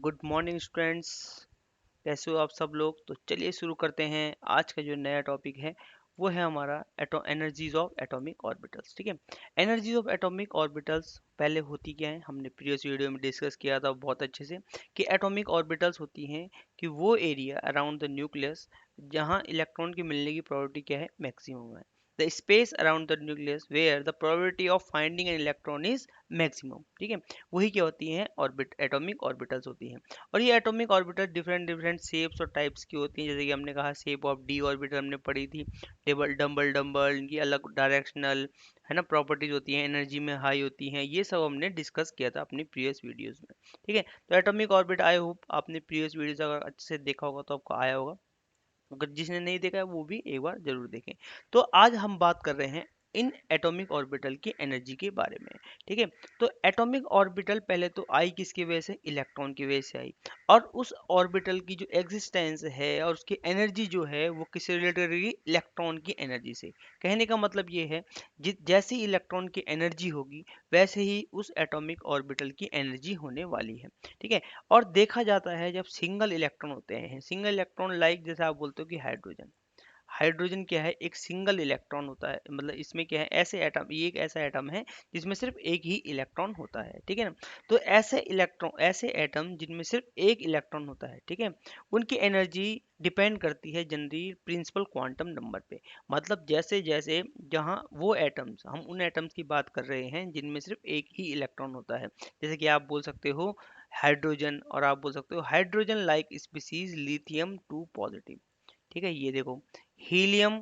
Good morning students. कैसे हो आप सब लोग? तो चलिए शुरू करते हैं। आज का जो नया टॉपिक है वो है हमारा एनर्जीज ऑफ एटॉमिक ऑर्बिटल्स। ठीक है, एनर्जीज ऑफ एटॉमिक ऑर्बिटल्स पहले होती क्या है, हमने प्रीवियस वीडियो में डिस्कस किया था बहुत अच्छे से कि एटॉमिक ऑर्बिटल्स होती हैं कि वो एरिया अराउंड द न्यूक्लियस जहाँ इलेक्ट्रॉन की मिलने की प्रोबेबिलिटी क्या है, मैक्सिमम है। The space around the nucleus where the probability of finding an electron is maximum. ठीक है, वही क्या होती हैं, ऑर्बिट एटॉमिक ऑर्बिटल्स होती हैं। और ये atomic orbital different different shapes और टाइप्स की होती हैं। जैसे कि हमने कहा शेप ऑफ डी ऑर्बिटल हमने पढ़ी थी, टेबल डम्बल डम्बल, इनकी अलग डायरेक्शनल है ना प्रॉपर्टीज होती हैं, एनर्जी में हाई होती हैं, ये सब हमने डिस्कस किया था अपनी प्रीवियस वीडियोस में। ठीक है, तो एटॉमिक ऑर्बिट आई होप आपने प्रीवियस वीडियोस अगर अच्छे से देखा होगा तो आपको आया होगा। अगर जिसने नहीं देखा है वो भी एक बार जरूर देखें। तो आज हम बात कर रहे हैं इन एटॉमिक ऑर्बिटल की एनर्जी के बारे में। ठीक है, तो एटॉमिक ऑर्बिटल पहले तो आई किसकी वजह से, इलेक्ट्रॉन की वजह से आई। और उस ऑर्बिटल की जो एग्जिस्टेंस है और उसकी एनर्जी जो है वो किससे रिलेटेड रहेगी, इलेक्ट्रॉन की एनर्जी से। कहने का मतलब ये है जैसी इलेक्ट्रॉन की एनर्जी होगी वैसे ही उस एटॉमिक ऑर्बिटल की एनर्जी होने वाली है। ठीक है, और देखा जाता है जब सिंगल इलेक्ट्रॉन होते हैं, सिंगल इलेक्ट्रॉन लाइक जैसे आप बोलते हो कि हाइड्रोजन। हाइड्रोजन क्या है, एक सिंगल इलेक्ट्रॉन होता है, मतलब इसमें क्या है, ऐसे एटम, ये एक ऐसा एटम है जिसमें सिर्फ एक ही इलेक्ट्रॉन होता है। ठीक है ना, तो ऐसे इलेक्ट्रॉन, ऐसे एटम जिनमें सिर्फ एक इलेक्ट्रॉन होता है, ठीक है, उनकी एनर्जी डिपेंड करती है जनरली प्रिंसिपल क्वांटम नंबर पे। मतलब जैसे जैसे जहाँ वो एटम्स, हम उन एटम्स की बात कर रहे हैं जिनमें सिर्फ एक ही इलेक्ट्रॉन होता है। जैसे कि आप बोल सकते हो हाइड्रोजन, और आप बोल सकते हो hydrogen like species lithium 2 positive. ठीक है, ये देखो हीलियम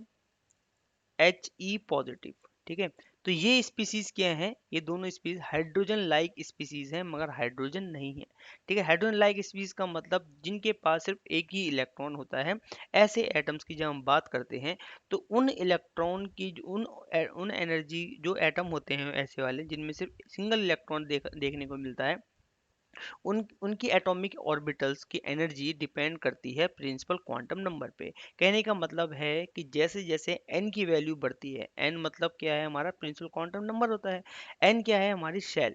He पॉजिटिव। ठीक है, तो ये स्पीसीज क्या है, ये दोनों स्पीसीज हाइड्रोजन लाइक स्पीसीज हैं मगर हाइड्रोजन नहीं है। ठीक है, हाइड्रोजन लाइक स्पीसीज का मतलब जिनके पास सिर्फ एक ही इलेक्ट्रॉन होता है। ऐसे एटम्स की जब हम बात करते हैं तो उन इलेक्ट्रॉन की उन एनर्जी जो एटम होते हैं ऐसे वाले जिनमें सिर्फ सिंगल इलेक्ट्रॉन देखने को मिलता है, उनकी एटॉमिक ऑर्बिटल्स की एनर्जी डिपेंड करती है प्रिंसिपल क्वांटम नंबर पे। कहने का मतलब है कि जैसे जैसे n की वैल्यू बढ़ती है, n मतलब क्या है, हमारा प्रिंसिपल क्वांटम नंबर होता है। n क्या है, हमारी शेल,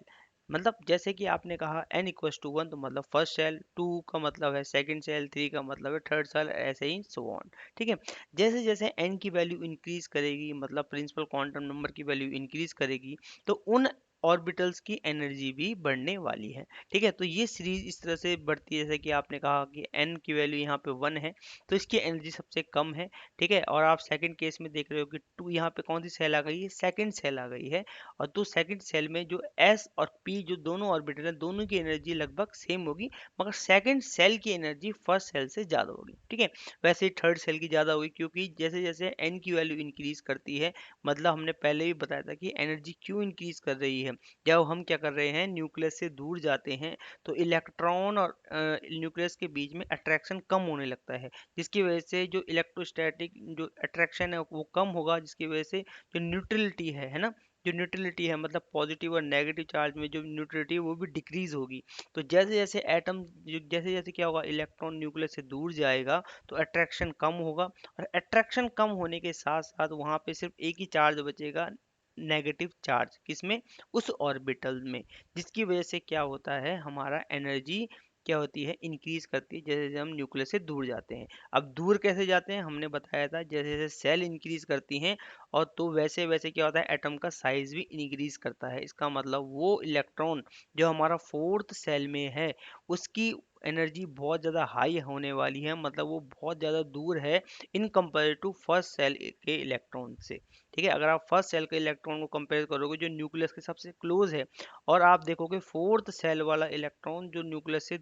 मतलब जैसे कि आपने कहा n इक्वल्स टू 1 तो मतलब फर्स्ट सेल, 2 का मतलब है सेकंड सेल, 3 का मतलब है थर्ड सेल, ऐसे ही सो ऑन। ठीक है, जैसे जैसे n की वैल्यू इंक्रीज करेगी, मतलब प्रिंसिपल क्वांटम नंबर की वैल्यू इंक्रीज करेगी, तो उन ऑर्बिटल्स की एनर्जी भी बढ़ने वाली है। ठीक है, तो ये सीरीज इस तरह से बढ़ती है, जैसे कि आपने कहा कि n की वैल्यू यहाँ पे 1 है तो इसकी एनर्जी सबसे कम है। ठीक है, और आप सेकंड केस में देख रहे हो कि 2, यहाँ पे कौन सी सेल आ गई है, सेकंड सेल आ गई है। और तो सेकंड सेल में जो s और p जो दोनों ऑर्बिटल है, दोनों की एनर्जी लगभग सेम होगी, मगर सेकंड सेल की एनर्जी फर्स्ट सेल से ज़्यादा होगी। ठीक है, वैसे ही थर्ड सेल की ज़्यादा होगी, क्योंकि जैसे जैसे n की वैल्यू इंक्रीज करती है, मतलब हमने पहले भी बताया था कि एनर्जी क्यों इंक्रीज कर रही है। जब हम क्या कर रहे हैं, न्यूक्लियस से दूर जाते हैं तो इलेक्ट्रॉन और न्यूक्लियस के बीच में अट्रैक्शन कम होने लगता है, जिसकी वजह से जो इलेक्ट्रोस्टैटिक जो अट्रैक्शन है वो कम होगा, जिसकी वजह से जो न्यूट्रलिटी है ना, जो न्यूट्रलिटी है मतलब पॉजिटिव और नेगेटिव चार्ज में जो न्यूट्रलिटी है वो भी डिक्रीज होगी। तो जैसे जैसे एटम, जैसे जैसे क्या होगा, इलेक्ट्रॉन न्यूक्लियस से दूर जाएगा तो अट्रैक्शन कम होगा, और अट्रैक्शन कम होने के साथ साथ वहाँ पे सिर्फ एक ही चार्ज बचेगा, नेगेटिव चार्ज, किसमें, उस ऑर्बिटल में, जिसकी वजह से क्या होता है, हमारा एनर्जी क्या होती है, इंक्रीज करती है जैसे जैसे हम न्यूक्लियस से दूर जाते हैं। अब दूर कैसे जाते हैं, हमने बताया था जैसे जैसे सेल इंक्रीज करती हैं, और तो वैसे वैसे क्या होता है, एटम का साइज भी इंक्रीज करता है। इसका मतलब वो इलेक्ट्रॉन जो हमारा फोर्थ सेल में है उसकी एनर्जी बहुत ज़्यादा हाई होने वाली है, मतलब वो बहुत ज़्यादा दूर है in compare to first shell के इलेक्ट्रॉन से। ठीक है, अगर आप फर्स्ट सेल के इलेक्ट्रॉन को कंपेयर करोगे जो न्यूक्लियस के सबसे क्लोज है, और आप देखोगे फोर्थ सेल वाला इलेक्ट्रॉन जो न्यूक्लियस से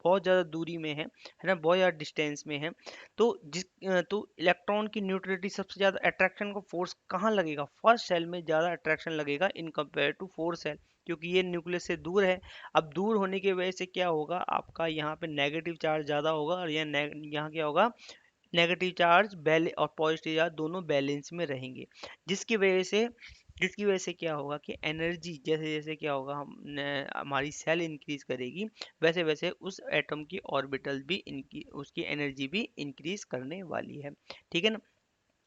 बहुत ज़्यादा दूरी में है ना, बहुत ज़्यादा डिस्टेंस में है, तो तो इलेक्ट्रॉन की न्यूट्रलिटी सबसे ज़्यादा अट्रैक्शन को फोर्स कहाँ लगेगा, फर्स्ट सेल में ज़्यादा अट्रैक्शन लगेगा in compare to fourth shell, क्योंकि ये न्यूक्लियस से दूर है। अब दूर होने की वजह से क्या होगा, आपका यहाँ पे नेगेटिव चार्ज ज़्यादा होगा, और यहाँ क्या होगा, नेगेटिव चार्ज बैले और पॉजिटिव चार्ज दोनों बैलेंस में रहेंगे, जिसकी वजह से जिसकी वजह से क्या होगा कि एनर्जी जैसे जैसे क्या होगा, हमारी सेल इंक्रीज करेगी वैसे वैसे उस एटम की ऑर्बिटल भी इनकी उसकी एनर्जी भी इंक्रीज करने वाली है। ठीक है ना,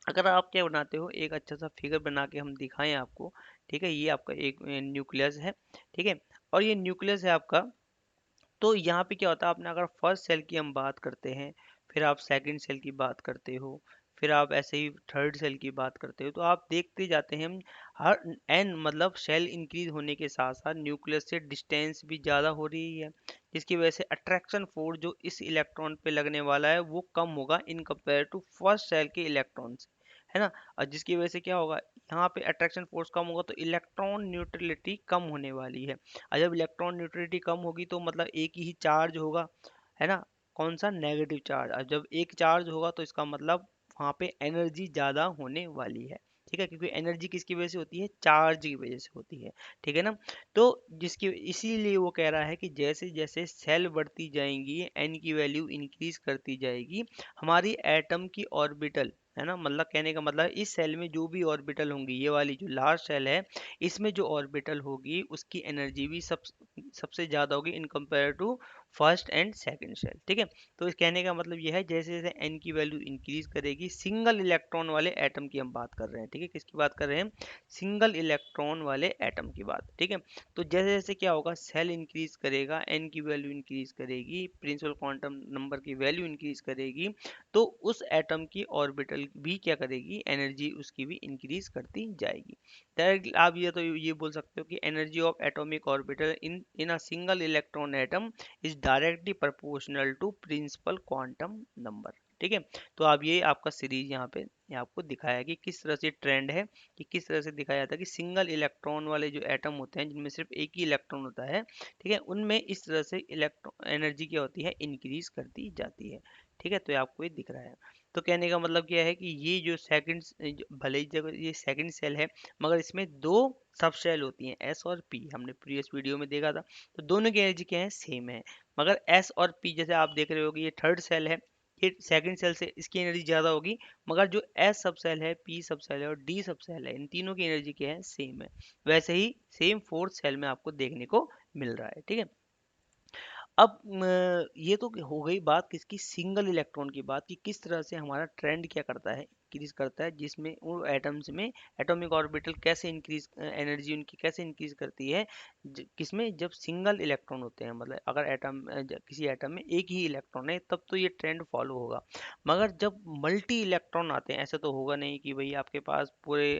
अगर आप क्या बनाते हो, एक अच्छा सा फिगर बना के हम दिखाएं आपको। ठीक है, ये आपका एक न्यूक्लियस है। ठीक है, और ये न्यूक्लियस है आपका तो यहाँ पे क्या होता है, आपने अगर फर्स्ट सेल की हम बात करते हैं, फिर आप सेकंड सेल की बात करते हो, फिर आप ऐसे ही थर्ड सेल की बात करते हो, तो आप देखते जाते हैं हर एन मतलब सेल इंक्रीज होने के साथ साथ न्यूक्लियस से डिस्टेंस भी ज़्यादा हो रही है, जिसकी वजह से अट्रैक्शन फोर्स जो इस इलेक्ट्रॉन पे लगने वाला है वो कम होगा in compare to first shell के इलेक्ट्रॉन से, है ना। और जिसकी वजह से क्या होगा, यहाँ पे अट्रैक्शन फोर्स कम होगा तो इलेक्ट्रॉन न्यूट्रलिटी कम होने वाली है। और जब इलेक्ट्रॉन न्यूट्रलिटी कम होगी तो मतलब एक ही चार्ज होगा, है ना, कौन सा, नेगेटिव चार्ज। और जब एक चार्ज होगा तो इसका मतलब वहाँ पे एनर्जी ज़्यादा होने वाली है, ठीक है, क्योंकि एनर्जी किसकी वजह से होती है, चार्ज की वजह से होती है, ठीक है ना। तो जिसकी इसीलिए वो कह रहा है कि जैसे जैसे सेल बढ़ती जाएंगी एन की वैल्यू इंक्रीज करती जाएगी, हमारी एटम की ऑर्बिटल, है ना, मतलब कहने का मतलब इस सेल में जो भी ऑर्बिटल होंगी, ये वाली जो लार्ज सेल है, इसमें जो ऑर्बिटल होगी उसकी एनर्जी भी सबसे ज़्यादा होगी in compare to first and second shell, ठीक है। तो इस कहने का मतलब यह है जैसे जैसे एन की वैल्यू इंक्रीज करेगी, सिंगल इलेक्ट्रॉन वाले एटम की हम बात कर रहे हैं, ठीक है, किसकी बात कर रहे हैं, सिंगल इलेक्ट्रॉन वाले एटम की बात, ठीक है। तो जैसे जैसे क्या होगा, सेल इंक्रीज करेगा, एन की वैल्यू इंक्रीज करेगी, प्रिंसिपल क्वांटम नंबर की वैल्यू इंक्रीज करेगी, तो उस एटम की ऑर्बिटल भी क्या करेगी, एनर्जी उसकी भी इंक्रीज करती जाएगी। डायरेक्ट आप ये तो ये बोल सकते हो कि energy of atomic orbital in a single electron atom is directly proportional to principal quantum number, ठीक है। तो अब ये आपका सीरीज यहाँ पे ये आपको दिखाया कि किस तरह से ट्रेंड है, कि किस तरह से दिखाया जाता है कि सिंगल इलेक्ट्रॉन वाले जो एटम होते हैं जिनमें सिर्फ एक ही इलेक्ट्रॉन होता है, ठीक है, उनमें इस तरह से इलेक्ट्रॉन एनर्जी क्या होती है, इंक्रीज करती जाती है, ठीक है। तो ये आपको ये दिख रहा है। तो कहने का मतलब क्या है कि ये जो सेकंड, भले ही जब ये सेकंड सेल है मगर इसमें दो सब सेल होती हैं, एस और पी, हमने प्रीवियस वीडियो में देखा था। तो दोनों की एनर्जी क्या है, सेम है। मगर एस और पी जैसे आप देख रहे हो कि ये थर्ड सेल है, ये सेकंड सेल से इसकी एनर्जी ज़्यादा होगी, मगर जो एस सब सेल है, पी सब सेल है और डी सब सेल है, इन तीनों की एनर्जी क्या है, सेम है। वैसे ही सेम फोर्थ सेल में आपको देखने को मिल रहा है, ठीक है। अब ये तो हो गई बात किसकी, सिंगल इलेक्ट्रॉन की बात, कि किस तरह से हमारा ट्रेंड क्या करता है, इंक्रीज करता है, जिसमें वो एटम्स में एटॉमिक ऑर्बिटल कैसे इंक्रीज, एनर्जी उनकी कैसे इंक्रीज करती है, किसमें, जब सिंगल इलेक्ट्रॉन होते हैं, मतलब अगर एटम किसी एटम में एक ही इलेक्ट्रॉन है तब तो ये ट्रेंड फॉलो होगा। मगर जब मल्टी इलेक्ट्रॉन आते हैं, ऐसा तो होगा नहीं कि भाई आपके पास पूरे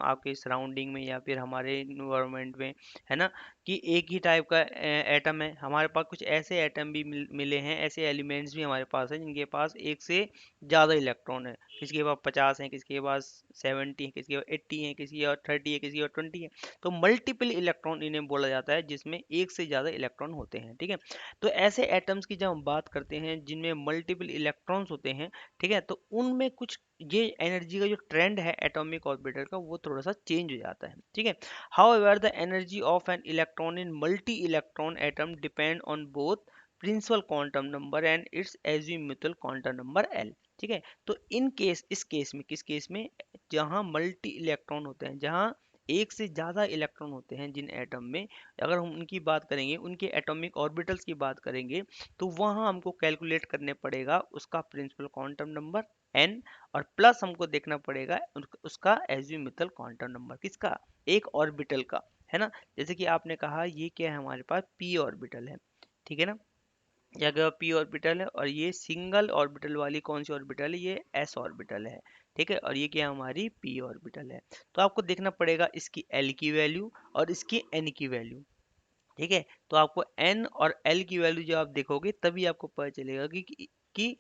आपके सराउंडिंग में या फिर हमारे इन्वायरमेंट में, है ना, कि एक ही टाइप का एटम है, हमारे पास कुछ ऐसे एटम भी मिले हैं, ऐसे एलिमेंट्स भी हमारे पास हैं जिनके पास एक से ज़्यादा इलेक्ट्रॉन है, किसी के पास 50 है, किसी के पास 70 है, किसी के पास 80 है, किसी के पास 30 है, किसी के पास 20 है। तो मल्टीपल इलेक्ट्रॉन इन्हें बोला जाता है जिसमें एक से ज़्यादा इलेक्ट्रॉन होते हैं, ठीक है। तो ऐसे एटम्स की जब हम बात करते हैं जिनमें मल्टीपल इलेक्ट्रॉन्स होते हैं, ठीक है, तो उनमें कुछ ये एनर्जी का जो ट्रेंड है एटॉमिक ऑर्बिटल का वो थोड़ा सा चेंज हो जाता है, ठीक है। However, the energy of an electron in multi-electron atom depend on both principal quantum number and its azimuthal quantum number L, ठीक है। तो इन केस, इस केस में, किस केस में, जहाँ मल्टी इलेक्ट्रॉन होते हैं, जहाँ एक से ज़्यादा इलेक्ट्रॉन होते हैं जिन एटम में, अगर हम उनकी बात करेंगे, उनके एटॉमिक ऑर्बिटल्स की बात करेंगे, तो वहाँ हमको कैलकुलेट करने पड़ेगा उसका प्रिंसिपल क्वांटम नंबर n, और प्लस हमको देखना पड़ेगा उसका एजीमुथल क्वांटम नंबर, किसका, एक ऑर्बिटल का, है ना। जैसे कि आपने कहा ये क्या है, हमारे पास p ऑर्बिटल है, ठीक है ना, या अगर p ऑर्बिटल है, और ये सिंगल ऑर्बिटल वाली कौन सी ऑर्बिटल है, ये s ऑर्बिटल है, ठीक है, और ये क्या है, हमारी p ऑर्बिटल है। तो आपको देखना पड़ेगा इसकी l की वैल्यू और इसकी n की वैल्यू, ठीक है। तो आपको n और l की वैल्यू जब आप देखोगे तभी आपको पता चलेगा कि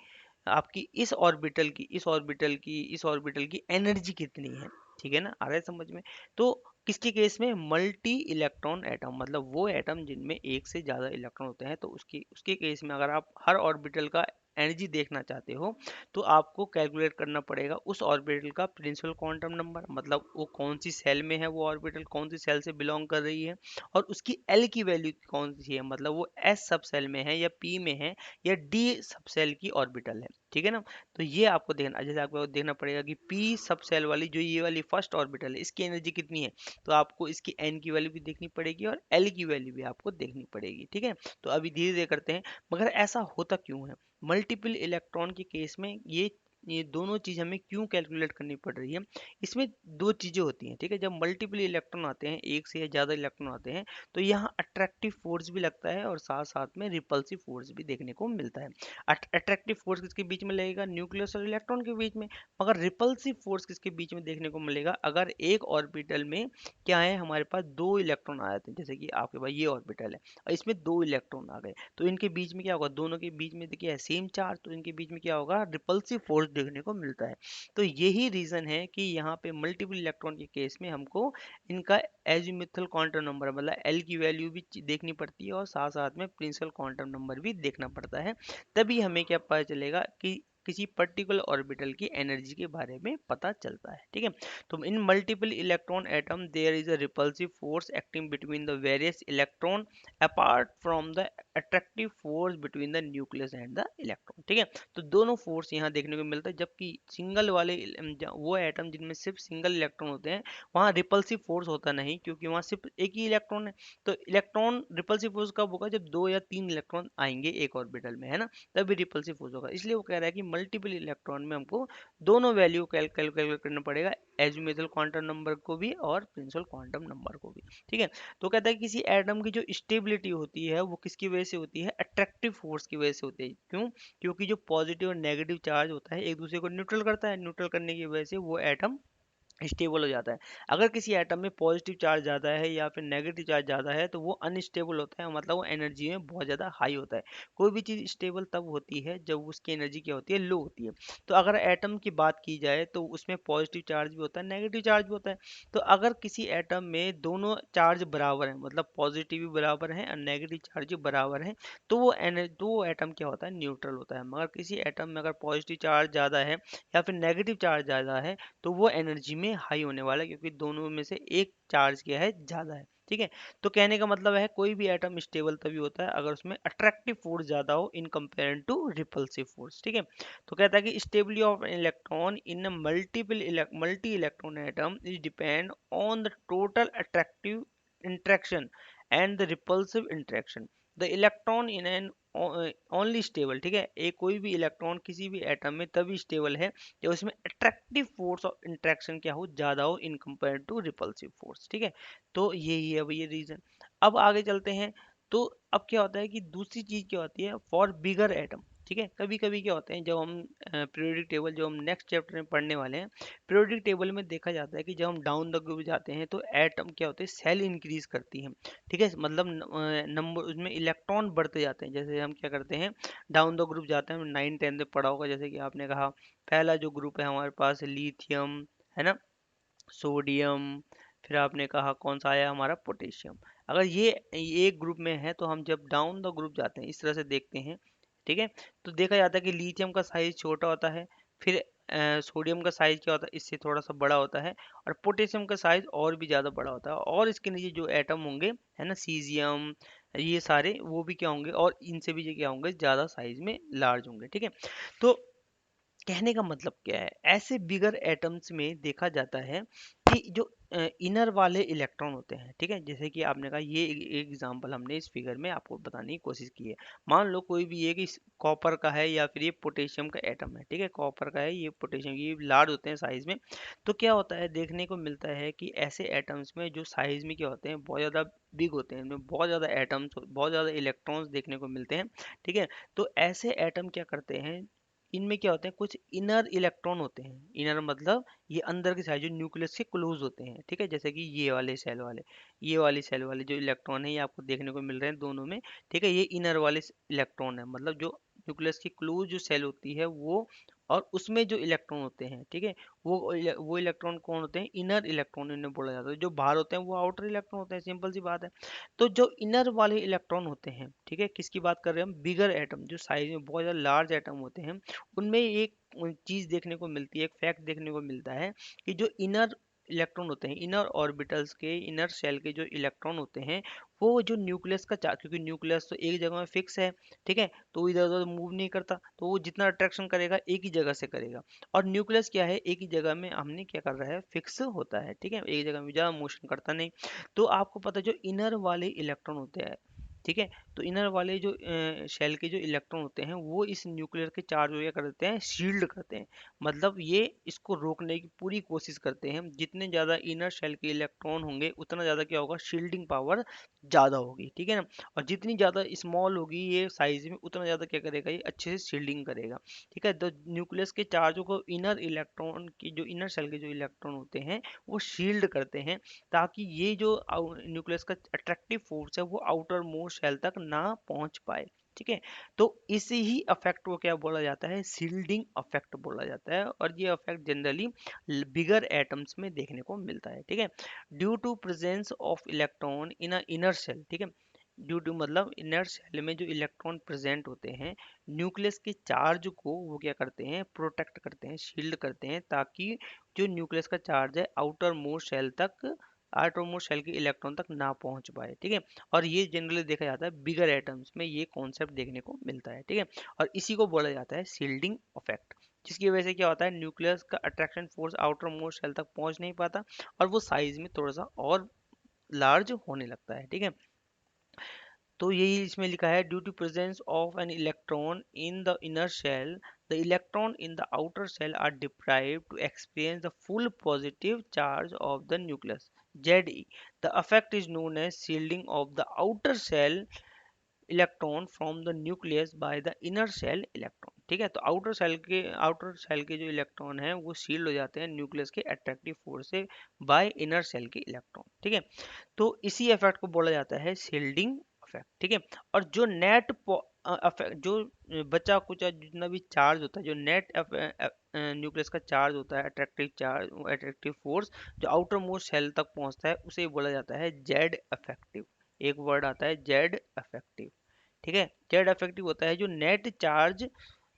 आपकी इस ऑर्बिटल की एनर्जी कितनी है, ठीक है ना, आ रहा है समझ में। तो किसके केस में, मल्टी इलेक्ट्रॉन एटम, मतलब वो एटम जिनमें एक से ज्यादा इलेक्ट्रॉन होते हैं, तो उसके उसके केस में अगर आप हर ऑर्बिटल का एनर्जी देखना चाहते हो तो आपको कैलकुलेट करना पड़ेगा उस ऑर्बिटल का प्रिंसिपल क्वांटम नंबर, मतलब वो कौन सी सेल में है, वो ऑर्बिटल कौन सी सेल से बिलोंग कर रही है, और उसकी एल की वैल्यू कौन सी है, मतलब वो एस सब सेल में है या पी में है या डी सब सेल की ऑर्बिटल है, ठीक है ना। तो ये आपको देखना, जैसे आपको देखना पड़ेगा कि पी सब सेल वाली जो ये वाली फर्स्ट ऑर्बिटल है इसकी एनर्जी कितनी है, तो आपको इसकी एन की वैल्यू भी देखनी पड़ेगी और एल की वैल्यू भी आपको देखनी पड़ेगी, ठीक है। तो अभी धीरे धीरे करते हैं, मगर ऐसा होता क्यों है, मल्टीपल इलेक्ट्रॉन के केस में ये ये दोनों चीज़ हमें क्यों कैलकुलेट करनी पड़ रही है, इसमें दो चीज़ें होती हैं, ठीक है। जब मल्टीपल इलेक्ट्रॉन आते हैं, एक से या ज़्यादा इलेक्ट्रॉन आते हैं, तो यहाँ अट्रैक्टिव फोर्स भी लगता है और साथ साथ में रिपल्सिव फोर्स भी देखने को मिलता है। अट्रैक्टिव फोर्स किसके बीच में लगेगा, न्यूक्लियस और इलेक्ट्रॉन के बीच में। मगर रिपल्सिव फोर्स किसके बीच में देखने को मिलेगा, अगर एक ऑर्बिटल में क्या है, हमारे पास दो इलेक्ट्रॉन आ जाते हैं, जैसे कि आपके पास ये ऑर्बिटल है और इसमें दो इलेक्ट्रॉन आ गए, तो इनके बीच में क्या होगा, दोनों के बीच में देखिए सेम चार्ज, तो इनके बीच में क्या होगा, रिपल्सिव फोर्स देखने को मिलता है। तो यही रीजन है कि यहाँ पे मल्टीपल इलेक्ट्रॉन के केस में हमको इनका एजीमुथल क्वांटम नंबर मतलब एल की वैल्यू भी देखनी पड़ती है और साथ साथ में प्रिंसिपल क्वांटम नंबर भी देखना पड़ता है। तभी हमें क्या पता चलेगा कि किसी पर्टिकुलर ऑर्बिटल की एनर्जी के बारे में पता चलता है, ठीक है। तो in multiple electron atom there is a repulsive force acting between the various electron apart from the attractive force between the nucleus and the electron, ठीक है। तो दोनों फोर्स यहाँ देखने को मिलता है, जबकि सिंगल वाले वो एटम जिनमें सिर्फ सिंगल इलेक्ट्रॉन होते हैं, वहाँ रिपल्सिव फोर्स होता नहीं, क्योंकि वहाँ सिर्फ एक ही इलेक्ट्रॉन है। तो इलेक्ट्रॉन रिपल्सिव फोर्स कब होगा, जब दो या तीन इलेक्ट्रॉन आएंगे एक ऑर्बिटल में, है ना, तभी रिपल्सिव फोर्स होगा। इसलिए वो कह रहा है कि मल्टीपल इलेक्ट्रॉन में हमको दोनों वैल्यू कैलकुलेट करना पड़ेगा, एजीमुथल क्वांटम नंबर को भी और प्रिंसिपल क्वांटम नंबर को भी, ठीक है। तो कहता है कि किसी एटम की जो स्टेबिलिटी होती है वो किसकी वजह से होती है, अट्रैक्टिव फोर्स की वजह से होती है। क्यों, क्योंकि जो पॉजिटिव और नेगेटिव चार्ज होता है एक दूसरे को न्यूट्रल करता है, न्यूट्रल करने की वजह से वो एटम स्टेबल हो जाता है। अगर किसी एटम में पॉजिटिव चार्ज ज़्यादा है या फिर नेगेटिव चार्ज ज़्यादा है, तो वो अनस्टेबल होता है, मतलब वो एनर्जी में बहुत ज़्यादा हाई होता है। कोई भी चीज़ स्टेबल तब होती है जब उसकी एनर्जी क्या होती है, लो होती है। तो अगर एटम की बात की जाए तो उसमें पॉजिटिव चार्ज भी होता है, नेगेटिव चार्ज भी होता है। तो अगर किसी एटम में दोनों चार्ज बराबर हैं, मतलब पॉजिटिव भी बराबर है और नेगेटिव चार्ज भी बराबर है, तो वो एटम क्या होता है, न्यूट्रल होता है। मगर किसी एटम में अगर पॉजिटिव चार्ज ज़्यादा है या फिर नेगेटिव चार्ज ज़्यादा है, तो वो एनर्जी में हाई होने वाला है, क्योंकि दोनों में से एक चार्ज क्या है, ज़्यादा है, ठीक है। तो कहने का मतलब है कोई भी एटम स्टेबल तभी होता है अगर उसमें अट्रैक्टिव फोर्स ज़्यादा हो in compare to repulsive force, ठीक है। तो कहता है कि stability of electron in multi electron atom is depend on the total attractive interaction and the repulsive interaction. The electron in an only stable, ठीक है, एक कोई भी इलेक्ट्रॉन किसी भी एटम में तभी स्टेबल है जब उसमें अट्रैक्टिव फोर्स ऑफ इंट्रैक्शन क्या हो, ज्यादा हो in compare to repulsive force, ठीक है। तो यही है ये रीजन। अब आगे चलते हैं। तो अब क्या होता है कि दूसरी चीज क्या होती है, फॉर बिगर एटम, ठीक है। कभी कभी क्या होता है, जब हम पीरियोडिक टेबल जो हम नेक्स्ट चैप्टर में पढ़ने वाले हैं, पीरियोडिक टेबल में देखा जाता है कि जब हम डाउन द ग्रुप जाते हैं तो एटम क्या होते हैं, सेल इंक्रीज करती है, ठीक है। मतलब नंबर उसमें इलेक्ट्रॉन बढ़ते जाते हैं। जैसे हम क्या करते हैं, डाउन द ग्रुप जाते हैं, 9 10 में पढ़ा होगा, जैसे कि आपने कहा पहला जो ग्रुप है हमारे पास लिथियम, है ना, सोडियम, फिर आपने कहा कौन सा आया हमारा, पोटेशियम। अगर ये एक ग्रुप में है तो हम जब डाउन द ग्रुप जाते हैं इस तरह से देखते हैं, ठीक है। तो देखा जाता है कि लिथियम का साइज छोटा होता है, फिर सोडियम का साइज क्या होता है, इससे थोड़ा सा बड़ा होता है, और पोटेशियम का साइज और भी ज़्यादा बड़ा होता है। और इसके नीचे जो एटम होंगे, है ना, सीजियम, ये सारे वो भी क्या होंगे, और इनसे भी ये क्या होंगे, ज़्यादा साइज में लार्ज होंगे, ठीक है। तो कहने का मतलब क्या है, ऐसे बिगर एटम्स में देखा जाता है कि जो इनर वाले इलेक्ट्रॉन होते हैं, ठीक है। जैसे कि आपने कहा ये एक एग्जांपल हमने इस फिगर में आपको बताने की कोशिश की है। मान लो कोई भी एक इस कॉपर का है या फिर ये पोटेशियम का एटम है, ठीक है, कॉपर का है, ये पोटेशियम, ये लार्ज होते हैं साइज में। तो क्या होता है, देखने को मिलता है कि ऐसे एटम्स में जो साइज में क्या होते हैं, बहुत ज़्यादा बिग होते हैं, इनमें बहुत ज़्यादा एटम्स, बहुत ज़्यादा इलेक्ट्रॉन्स देखने को मिलते हैं, ठीक है। तो ऐसे एटम क्या करते हैं, इनमें क्या होते हैं, कुछ इनर इलेक्ट्रॉन होते हैं। इनर मतलब ये अंदर के साइड जो न्यूक्लियस के क्लोज होते हैं, ठीक है। जैसे कि ये वाले सेल वाले, ये वाली सेल वाले जो इलेक्ट्रॉन है, ये आपको देखने को मिल रहे हैं दोनों में, ठीक है। ये इनर वाले इलेक्ट्रॉन है, मतलब जो न्यूक्लियस की क्लोज जो सेल होती है वो, और उसमें जो इलेक्ट्रॉन होते हैं, ठीक है, वो इलेक्ट्रॉन कौन होते हैं, इनर इलेक्ट्रॉन इन्हें बोला जाता है। जो बाहर होते हैं वो आउटर इलेक्ट्रॉन होते हैं, सिंपल सी बात है। तो जो इनर वाले इलेक्ट्रॉन होते हैं, ठीक है, किसकी बात कर रहे हैं हम, बिगर एटम, जो साइज में बहुत ज़्यादा लार्ज एटम होते हैं, उनमें एक चीज देखने को मिलती है, एक फैक्ट देखने को मिलता है कि जो इनर इलेक्ट्रॉन होते हैं, इनर ऑर्बिटल्स के, इनर शेल के जो इलेक्ट्रॉन होते हैं, वो जो न्यूक्लियस का चार्ज, क्योंकि न्यूक्लियस तो एक जगह में फिक्स है, ठीक है, तो वो इधर उधर मूव नहीं करता, तो वो जितना अट्रैक्शन करेगा एक ही जगह से करेगा। और न्यूक्लियस क्या है, एक ही जगह में हमने क्या कर रहा है, फिक्स होता है, ठीक है, एक जगह में ज़्यादा मोशन करता नहीं। तो आपको पता है जो इनर वाले इलेक्ट्रॉन होते हैं, ठीक है, तो इनर वाले जो शेल के जो इलेक्ट्रॉन होते हैं वो इस न्यूक्लियर के चार्ज को क्या कर देते हैं, शील्ड करते हैं। मतलब ये इसको रोकने की पूरी कोशिश करते हैं। जितने ज़्यादा इनर शेल के इलेक्ट्रॉन होंगे उतना ज़्यादा क्या होगा, शील्डिंग पावर ज़्यादा होगी, ठीक है ना। और जितनी ज़्यादा स्मॉल होगी ये साइज में, उतना ज़्यादा क्या करेगा, ये अच्छे से शील्डिंग करेगा, ठीक है। तो न्यूक्लियस के चार्जों को इनर इलेक्ट्रॉन की जो इनर शेल के जो इलेक्ट्रॉन होते हैं वो शील्ड करते हैं, ताकि ये जो न्यूक्लियस का अट्रैक्टिव फोर्स है वो आउटर मोस्ट शेल तक ना पहुंच पाए, ठीक है। तो इसी ही अफेक्ट को क्या बोला जाता है, शील्डिंग अफेक्ट बोला जाता है। और ये अफेक्ट जनरली बिगर एटम्स में देखने को मिलता है, ठीक है। Due to presence of electron in a inner shell, ठीक है। ड्यू टू मतलब इनर शेल में जो इलेक्ट्रॉन प्रेजेंट होते हैं, न्यूक्लियस के चार्ज को वो क्या करते हैं, प्रोटेक्ट करते हैं, शील्ड करते हैं, ताकि जो न्यूक्लियस का चार्ज है आउटर मोस्ट शेल तक, आउटर मोस्ट शेल के इलेक्ट्रॉन तक ना पहुंच पाए, ठीक है। और ये जनरली देखा जाता है बिगर एटम्स में, ये कॉन्सेप्ट देखने को मिलता है, ठीक है। और इसी को बोला जाता है शील्डिंग इफेक्ट, जिसकी वजह से क्या होता है, न्यूक्लियस का attraction force outer most shell तक पहुंच नहीं पाता और वो साइज में थोड़ा सा और लार्ज होने लगता है, ठीक है। तो यही इसमें लिखा है, due to presence of an electron in the inner shell, the electron in the outer shell are deprived to experience the full positive charge of the nucleus, ZE. The effect is known as shielding of the outer shell electron from the nucleus by the inner shell electron, ठीक है। तो outer shell के जो electron है वो shield हो जाते हैं न्यूक्लियस के अट्रैक्टिव फोर्स से बाय इनर शेल के इलेक्ट्रॉन, ठीक है। तो इसी इफेक्ट को बोला जाता है शील्डिंग इफेक्ट, ठीक है। और जो नेट जो बचा कुचा जितना भी चार्ज होता है, जो नेट न्यूक्लियस का चार्ज होता है, अट्रैक्टिव चार्ज, अट्रैक्टिव फोर्स जो आउटर मोस्ट शेल तक पहुंचता है, उसे बोला जाता है जेड इफेक्टिव। एक वर्ड आता है जेड इफेक्टिव, ठीक है। जेड इफेक्टिव होता है जो नेट चार्ज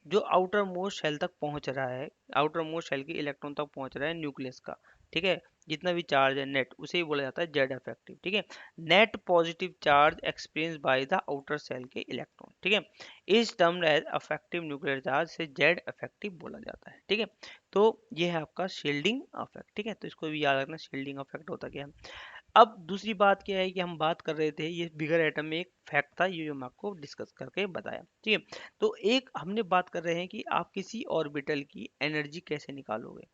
जो आउटर मोस्ट शेल तक पहुंच रहा है, आउटर मोस्ट शेल के इलेक्ट्रॉन तक पहुंच रहा है न्यूक्लियस का, ठीक है। जितना भी चार्ज है नेट, उसे ही बोला जाता है जेड इफेक्टिव, ठीक है। Net positive charge experience by the outer shell के इलेक्ट्रॉन, ठीक है। इस term as effective nuclear charge से जेड इफेक्टिव बोला जाता है, ठीक है। तो ये है आपका शील्डिंग इफेक्ट, ठीक है। तो इसको भी याद रखना, शील्डिंग इफेक्ट होता क्या है। अब दूसरी बात क्या है कि हम बात कर रहे थे, ये बिगर एटम में एक फैक्ट था, ये जो मैं आपको डिस्कस करके बताया, ठीक है। तो एक हमने बात कर रहे हैं कि आप किसी ऑर्बिटल की एनर्जी कैसे निकालोगे,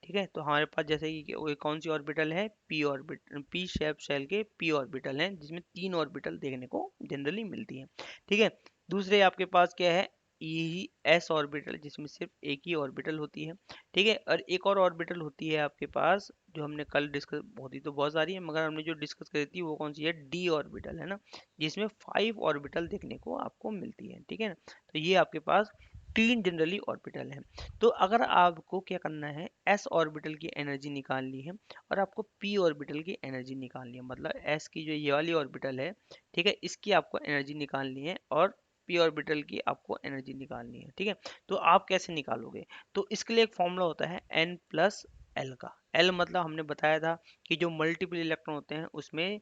ठीक है। तो हमारे पास जैसे कि वो कौन सी ऑर्बिटल है, P orbital, P shape shell के पी ऑर्बिटल हैं, जिसमें 3 ऑर्बिटल देखने को जनरली मिलती हैं, ठीक है। दूसरे आपके पास क्या है, यही एस ऑर्बिटल, जिसमें सिर्फ एक ही ऑर्बिटल होती है, ठीक है। और एक और ऑर्बिटल होती है आपके पास, जो हमने कल डिस्कस, होती तो बहुत सारी है मगर हमने जो डिस्कस करी थी वो कौन सी है, डी ऑर्बिटल, है ना, जिसमें 5 ऑर्बिटल देखने को आपको मिलती है, ठीक है ना। तो ये आपके पास 3 जनरली ऑर्बिटल है। तो अगर आपको क्या करना है, एस ऑर्बिटल की एनर्जी निकालनी है और आपको पी ऑर्बिटल की एनर्जी निकालनी है, मतलब एस की जो ये वाली ऑर्बिटल है, ठीक है, इसकी आपको एनर्जी निकालनी है और पी ऑर्बिटल की आपको एनर्जी निकालनी है, ठीक है। तो आप कैसे निकालोगे, तो इसके लिए एक फॉर्मूला होता है n प्लस एल का। एल मतलब हमने बताया था कि जो मल्टीपल इलेक्ट्रॉन होते हैं उसमें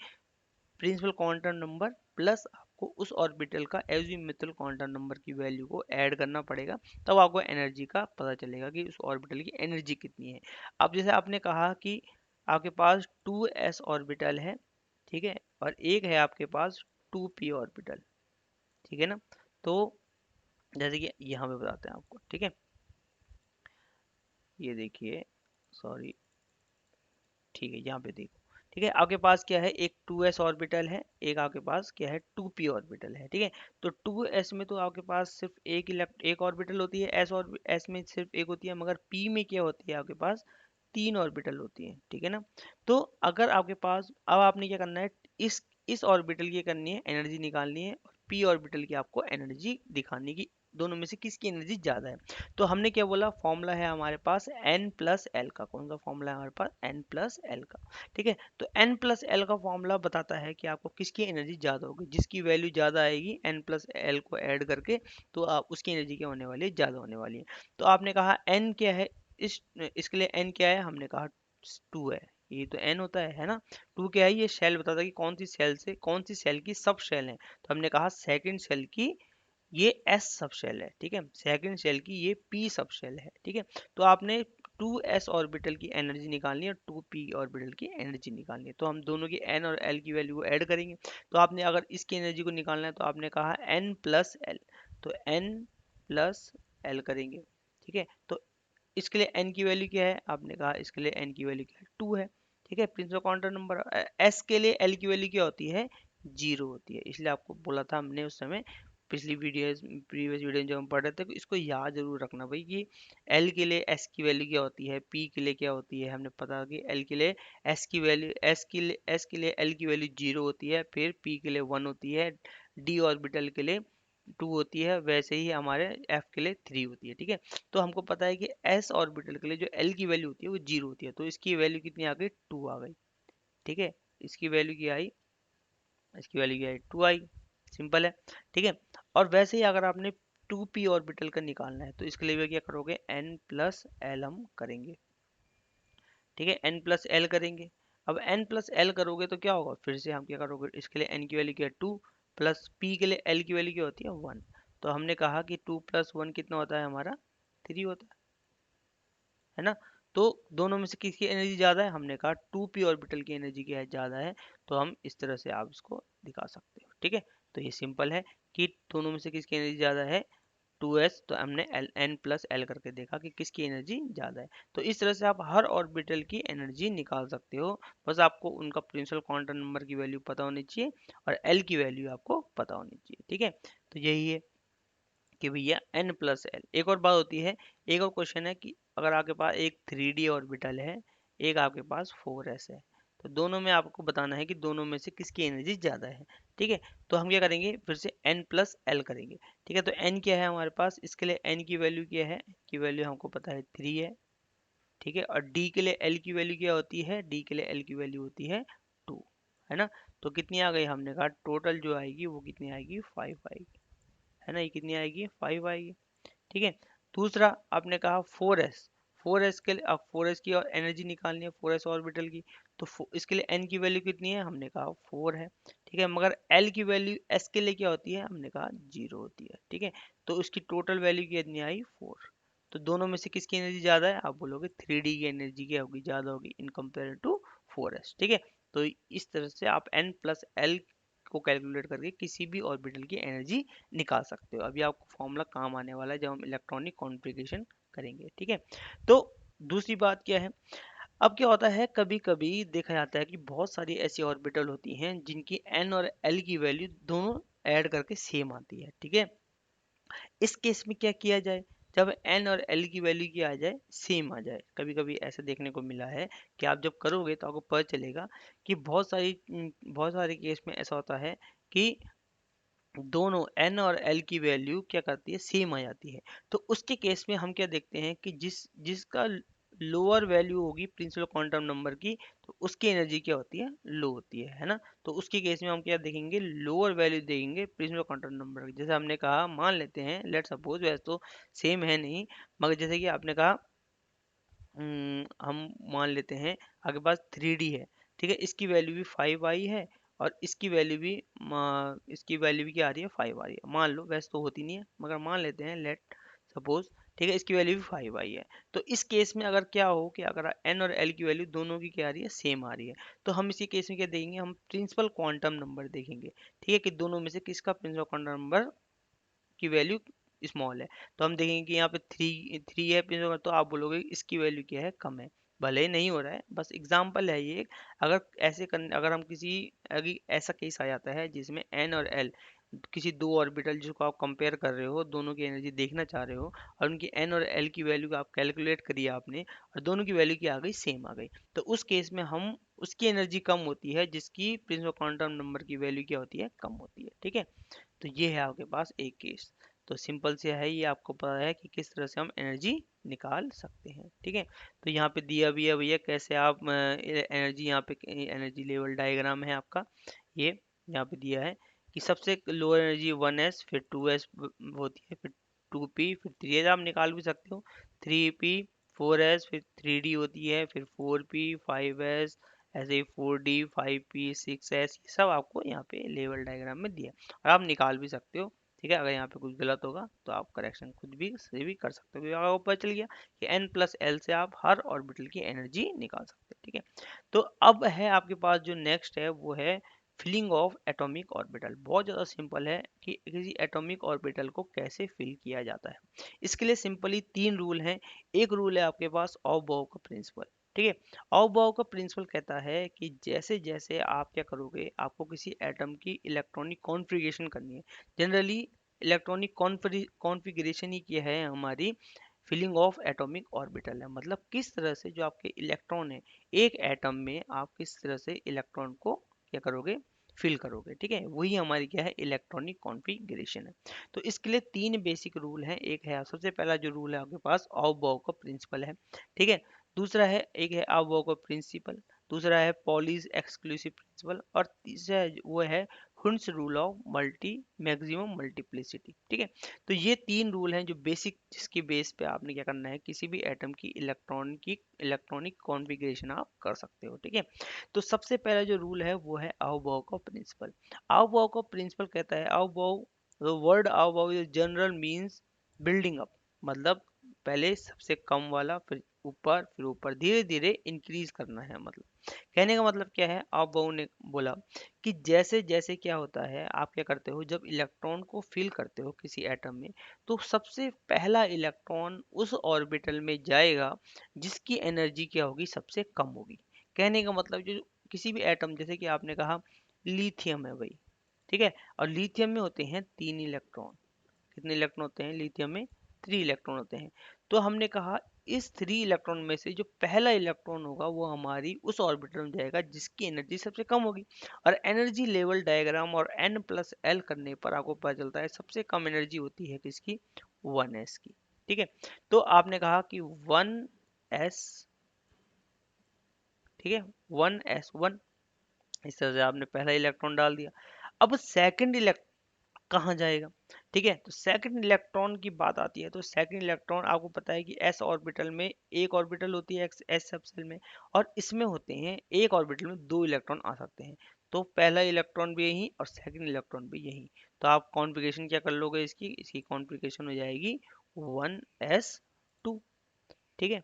प्रिंसिपल क्वांटम नंबर प्लस आपको उस ऑर्बिटल का एजीमुथल क्वांटम नंबर की वैल्यू को ऐड करना पड़ेगा, तब आपको एनर्जी का पता चलेगा कि उस ऑर्बिटल की एनर्जी कितनी है। अब जैसे आपने कहा कि आपके पास 2s ऑर्बिटल है, ठीक है, और एक है आपके पास 2p ऑर्बिटल, ठीक है ना। तो जैसे कि यहाँ पे बताते हैं आपको, ठीक है, ये देखिए, सॉरी, ठीक है, यहाँ पे देखो, ठीक है। आपके पास क्या है, एक 2s ऑर्बिटल है, एक आपके पास क्या है 2p ऑर्बिटल है, ठीक है। तो 2s में तो आपके पास सिर्फ एक ऑर्बिटल होती है, s में सिर्फ एक होती है, मगर p में क्या होती है आपके पास 3 ऑर्बिटल होती है, ठीक है ना। तो अगर आपके पास, अब आपने क्या करना है, इस ऑर्बिटल की करनी है एनर्जी निकालनी है और p ऑर्बिटल की आपको एनर्जी दिखानी की, दोनों में से किसकी एनर्जी ज्यादा है। तो हमने क्या बोला, फॉर्मूला है हमारे पास n प्लस एल का। कौन सा फॉर्मूला है हमारे पास, n प्लस एल का, ठीक है। तो n प्लस एल का फॉर्मूला बताता है कि आपको किसकी एनर्जी ज़्यादा होगी, जिसकी वैल्यू ज़्यादा आएगी n प्लस एल को ऐड करके, तो आप उसकी एनर्जी क्या होने वाली है, ज़्यादा होने वाली है। तो आपने कहा n क्या है, इसके लिए n क्या है, हमने कहा 2 है, ये तो n होता है ना। 2 क्या है, ये शेल बताता है कि कौन सी सेल से कौन सी सेल की सब शेल है, तो हमने कहा सेकंड सेल की ये एस सब शेल है, ठीक है, सेकंड शेल की ये पी सब शेल है, ठीक है। तो आपने 2s ऑर्बिटल की एनर्जी निकालनी है और 2p ऑर्बिटल की एनर्जी निकालनी है। तो हम दोनों की n और l की वैल्यू को ऐड करेंगे। तो आपने अगर इसकी एनर्जी को निकालना है तो आपने कहा n प्लस एल, तो n प्लस एल करेंगे। ठीक है, तो इसके लिए n की वैल्यू क्या है, आपने कहा इसके लिए n की वैल्यू क्या है, 2 है। ठीक है, प्रिंसिपल क्वांटम नंबर। s के लिए l की वैल्यू क्या होती है, 0 होती है। इसलिए आपको बोला था हमने उस समय, पिछली प्रीवियस वीडियो में जब हम पढ़ रहे थे, तो इसको याद जरूर रखना भाई कि l के लिए s की वैल्यू क्या होती है, p के लिए क्या होती है। हमने पता कि l के लिए s की वैल्यू, s के लिए l की वैल्यू 0 होती है, फिर p के लिए 1 होती है, d ऑर्बिटल के लिए 2 होती है, वैसे ही हमारे f के लिए 3 होती है। ठीक है, तो हमको पता है कि s ऑर्बिटल के लिए जो l की वैल्यू होती है वो 0 होती है, तो इसकी वैल्यू कितनी आ गई, 2 आ गई। ठीक है, इसकी वैल्यू क्या आई, इसकी वैल्यू क्या आई, 2 आई। सिंपल है। ठीक है, और वैसे ही अगर आपने 2p ऑर्बिटल का निकालना है तो इसके लिए भी क्या करोगे, n प्लस एल हम करेंगे। ठीक है, n प्लस एल करेंगे। अब n प्लस एल करोगे तो क्या होगा, फिर से हम क्या करोगे, इसके लिए n की वैल्यू क्या है, 2, प्लस p के लिए l की वैल्यू क्या होती है, 1। तो हमने कहा कि 2 प्लस 1 कितना होता है हमारा, 3 होता है ना। तो दोनों में से किसकी एनर्जी ज़्यादा है, हमने कहा 2p ऑर्बिटल की एनर्जी क्या है, ज़्यादा है। तो हम इस तरह से आप इसको दिखा सकते हो। ठीक है, तो ये सिंपल है कि दोनों में से किसकी एनर्जी ज़्यादा है, 2s। तो हमने एल n प्लस एल करके देखा कि किसकी एनर्जी ज़्यादा है। तो इस तरह से आप हर ऑर्बिटल की एनर्जी निकाल सकते हो। बस आपको उनका प्रिंसिपल क्वांटम नंबर की वैल्यू पता होनी चाहिए और एल की वैल्यू आपको पता होनी चाहिए। ठीक है, तो यही है कि भैया n प्लस एल। एक और बात होती है, एक और क्वेश्चन है कि अगर आपके पास एक 3D ऑर्बिटल है, एक आपके पास 4s है, तो दोनों में आपको बताना है कि दोनों में से किसकी एनर्जी ज़्यादा है। ठीक है, तो हम क्या करेंगे, फिर से n प्लस एल करेंगे। ठीक है, तो n क्या है हमारे पास, इसके लिए n की वैल्यू क्या है, की वैल्यू हमको पता है 3 है। ठीक है, और d के लिए l की वैल्यू क्या होती है, d के लिए l की वैल्यू होती है 2, है ना। तो कितनी आ गई, हमने कहा टोटल जो आएगी वो कितनी आएगी, 5 आएगी, है ना। ये कितनी आएगी, 5 आएगी। ठीक है, दूसरा आपने कहा 4s। 4s के लिए अब 4s की और एनर्जी निकालनी है, 4s ऑर्बिटल की। तो इसके लिए n की वैल्यू कितनी है, हमने कहा 4 है। ठीक है, मगर l की वैल्यू s के लिए क्या होती है, हमने कहा 0 होती है। ठीक है, तो उसकी टोटल वैल्यू कितनी आई, 4। तो दोनों में से किसकी एनर्जी ज़्यादा है, आप बोलोगे 3D की एनर्जी क्या होगी, ज़्यादा होगी इन कंपेयर टू 4s। ठीक है, तो इस तरह से आप n प्लस एल को कैलकुलेट करके किसी भी ऑर्बिटल की एनर्जी निकाल सकते हो। अभी आपको फॉर्मूला काम आने वाला है जब हम इलेक्ट्रॉनिक कॉन्फ़िगरेशन करेंगे। ठीक है, तो दूसरी बात क्या है, अब क्या होता है, कभी कभी देखा जाता है कि बहुत सारी ऐसी ऑर्बिटल होती हैं जिनकी n और l की वैल्यू दोनों ऐड करके सेम आती है। ठीक है, इस केस में क्या किया जाए, जब n और l की वैल्यू की आ जाए, सेम आ जाए। कभी कभी ऐसा देखने को मिला है कि आप जब करोगे तो आपको पता चलेगा कि बहुत सारे केस में ऐसा होता है कि दोनों n और l की वैल्यू क्या करती है, सेम आ जाती है। तो उसके केस में हम क्या देखते हैं कि जिसका लोअर वैल्यू होगी प्रिंसिपल क्वांटम नंबर की, तो उसकी एनर्जी क्या होती है, लो होती है ना। तो उसके केस में हम क्या देखेंगे, लोअर वैल्यू देंगे प्रिंसिपल क्वांटम नंबर की। जैसे हमने कहा, मान लेते हैं, लेट सपोज, वैसे तो सेम है नहीं, मगर जैसे कि आपने कहा, हम मान लेते हैं आपके पास 3D है। ठीक है, इसकी वैल्यू भी 5 आई है और इसकी वैल्यू भी क्या आ रही है, 5 आ रही है। मान लो, वैसे तो होती नहीं है, मगर मान लेते हैं, लेट सपोज। ठीक है, इसकी वैल्यू भी 5 आई है। तो इस केस में अगर क्या हो कि अगर n और l की वैल्यू दोनों की क्या आ रही है, सेम आ रही है, तो हम इसी केस में क्या देखेंगे, हम प्रिंसिपल क्वांटम नंबर देखेंगे। ठीक है, कि दोनों में से किसका प्रिंसिपल क्वांटम नंबर की वैल्यू स्मॉल है। तो हम देखेंगे कि यहाँ पे 3 है प्रिंसिपल, तो आप बोलोगे इसकी वैल्यू क्या है, कम है। भले ही नहीं हो रहा है, बस एग्जांपल है ये। अगर हम अगर ऐसा केस आ जाता है जिसमें n और l, किसी दो ऑर्बिटल जिसको आप कंपेयर कर रहे हो, दोनों की एनर्जी देखना चाह रहे हो, और उनकी n और l की वैल्यू को आप कैलकुलेट करिए आपने, और दोनों की वैल्यू क्या आ गई, सेम आ गई। तो उस केस में हम उसकी एनर्जी कम होती है जिसकी प्रिंसिपल क्वांटम नंबर की वैल्यू क्या होती है, कम होती है। ठीक है, तो ये है आपके पास एक केस। तो सिंपल से है, ये आपको पता है कि किस तरह से हम एनर्जी निकाल सकते हैं। ठीक है, तो यहाँ पे दिया भी है भैया कैसे आप एनर्जी, यहाँ पे एनर्जी लेवल डायग्राम है आपका, ये यहाँ पे दिया है कि सबसे लोअर एनर्जी 1s, फिर 2s होती है, फिर 2p, फिर 3s आप निकाल भी सकते हो, 3p, 4s, फिर 3d होती है, फिर 4p, 5s, ऐसे ही 4d, 5p, 6s, ये सब आपको यहाँ पे लेवल डायग्राम में दिया है और आप निकाल भी सकते हो। ठीक है, अगर यहाँ पे कुछ गलत होगा तो आप करेक्शन खुद भी से भी कर सकते हो, क्योंकि आपको पता चल गया कि n+l से आप हर ऑर्बिटल की एनर्जी निकाल सकते हैं। ठीक है, तो अब है आपके पास जो नेक्स्ट है वो है फिलिंग ऑफ एटॉमिक ऑर्बिटल। बहुत ज़्यादा सिंपल है कि किसी एटॉमिक ऑर्बिटल को कैसे फिल किया जाता है। इसके लिए सिंपली 3 रूल हैं। एक रूल है आपके पास ऑफ-बॉव का प्रिंसिपल। ठीक है, ऑफ-बॉव का प्रिंसिपल कहता है कि जैसे जैसे आप क्या करोगे, आपको किसी एटम की इलेक्ट्रॉनिक कॉन्फ़िगरेशन करनी है। जनरली इलेक्ट्रॉनिक कॉन्फ़िगरेशन ही क्या है हमारी फिलिंग ऑफ एटॉमिक ऑर्बिटल है। मतलब किस तरह से जो आपके इलेक्ट्रॉन है एक एटम में, आप किस तरह से इलेक्ट्रॉन को क्या करोगे, फिल करोगे। ठीक है, वही हमारी क्या है, इलेक्ट्रॉनिक कॉन्फ़िगरेशन है। तो इसके लिए 3 बेसिक रूल हैं। एक है, सबसे पहला जो रूल है आपके पास ऑफ-बॉव का प्रिंसिपल है। ठीक है, दूसरा है, एक है ऑफ-बॉव का प्रिंसिपल, दूसरा है पॉलीज एक्सक्लूसिव प्रिंसिपल, और तीसरा वो है Hund's rule of multi maximum multiplicity. ठीक है, तो ये 3 रूल हैं जो बेसिक, जिसके बेस पे आपने क्या करना है, किसी भी एटम की इलेक्ट्रॉनिक कॉन्फ़िगरेशन आप कर सकते हो। ठीक है, तो सबसे पहला जो रूल है वो है अहोबाउ का प्रिंसिपल। अहोबाउ का प्रिंसिपल कहता है, Aufbau, the word Aufbau is general means building up. मतलब पहले सबसे कम वाला, फिर ऊपर धीरे धीरे इंक्रीज करना है। मतलब कहने का मतलब क्या है, अहोबाउ ने बोला कि जैसे जैसे क्या होता है, आप क्या करते हो, जब इलेक्ट्रॉन को फिल करते हो किसी एटम में, तो सबसे पहला इलेक्ट्रॉन उस ऑर्बिटल में जाएगा जिसकी एनर्जी क्या होगी, सबसे कम होगी। कहने का मतलब जो किसी भी एटम, जैसे कि आपने कहा लिथियम है भाई, ठीक है, और लिथियम में होते हैं 3 इलेक्ट्रॉन। कितने इलेक्ट्रॉन होते हैं लिथियम में? 3 इलेक्ट्रॉन होते हैं। तो हमने कहा इस 3 इलेक्ट्रॉन में से जो पहला इलेक्ट्रॉन होगा वो हमारी उस ऑर्बिटल में जाएगा जिसकी एनर्जी सबसे कम होगी। और एनर्जी लेवल डायग्राम और n+l करने पर आपको पता चलता है सबसे कम एनर्जी होती है किसकी, 1s की। ठीक है, तो आपने कहा कि 1s, ठीक है, 1s1, इस तरह से आपने पहला इलेक्ट्रॉन डाल दिया। अब सेकंड इलेक्ट्रॉन कहाँ जाएगा? ठीक है, तो सेकंड इलेक्ट्रॉन की बात आती है, तो सेकंड इलेक्ट्रॉन आपको पता है कि s ऑर्बिटल में एक ऑर्बिटल होती है s सबसेल में, और इसमें होते हैं एक ऑर्बिटल में 2 इलेक्ट्रॉन आ सकते हैं। तो पहला इलेक्ट्रॉन भी यही और सेकंड इलेक्ट्रॉन भी यही। तो आप कॉन्फ़िगरेशन क्या कर लोगे, इसकी कॉन्फ़िगरेशन हो जाएगी 1s2। ठीक है,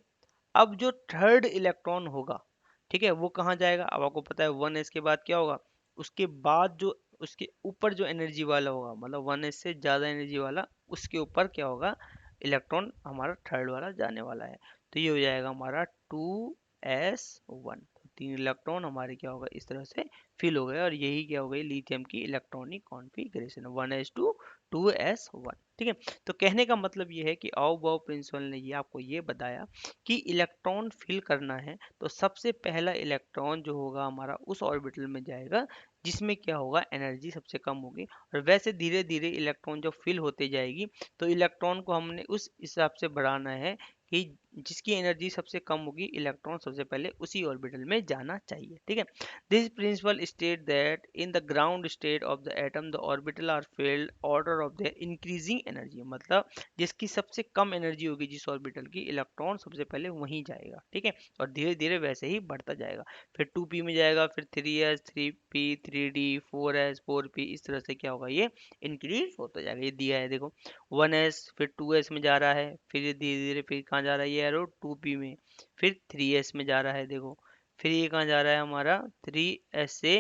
अब जो थर्ड इलेक्ट्रॉन होगा, ठीक है, वो कहाँ जाएगा? अब आपको पता है 1s के बाद क्या होगा, उसके बाद जो उसके ऊपर जो एनर्जी वाला होगा, मतलब 1s से ज़्यादा एनर्जी वाला, उसके ऊपर क्या होगा, इलेक्ट्रॉन हमारा थर्ड वाला जाने वाला है। तो ये हो जाएगा हमारा 2s1। 3 इलेक्ट्रॉन हमारे क्या होगा, इस तरह से फिल हो गए, और यही क्या हो गई, लिथियम की इलेक्ट्रॉनिक कॉन्फ़िगरेशन 1s2 2s1। ठीक है, तो कहने का मतलब ये है कि आओ-बाओ प्रिंसिपल ने ये आपको ये बताया कि इलेक्ट्रॉन फिल करना है तो सबसे पहला इलेक्ट्रॉन जो होगा हमारा उस ऑर्बिटल में जाएगा जिसमें क्या होगा, एनर्जी सबसे कम होगी। और वैसे धीरे धीरे इलेक्ट्रॉन जब फिल होते जाएगी तो इलेक्ट्रॉन को हमने उस हिसाब से बढ़ाना है कि जिसकी एनर्जी सबसे कम होगी, इलेक्ट्रॉन सबसे पहले उसी ऑर्बिटल में जाना चाहिए। ठीक है, this principle state that in the ground state of the atom the orbital are filled order of their increasing energy. मतलब जिसकी सबसे कम एनर्जी होगी जिस ऑर्बिटल की, इलेक्ट्रॉन सबसे पहले वहीं जाएगा। ठीक है, और धीरे धीरे वैसे ही बढ़ता जाएगा, फिर 2p में जाएगा, फिर 3s 3p 3d 4s 4p, इस तरह से क्या होगा, ये इंक्रीज होता जाएगा। ये दिया है देखो, 1s फिर 2s में जा रहा है, फिर ये धीरे धीरे फिर कहाँ जा रहा है, ये एरो 2p में, फिर 3s में जा रहा है देखो, फिर ये कहाँ जा रहा है हमारा 3s से,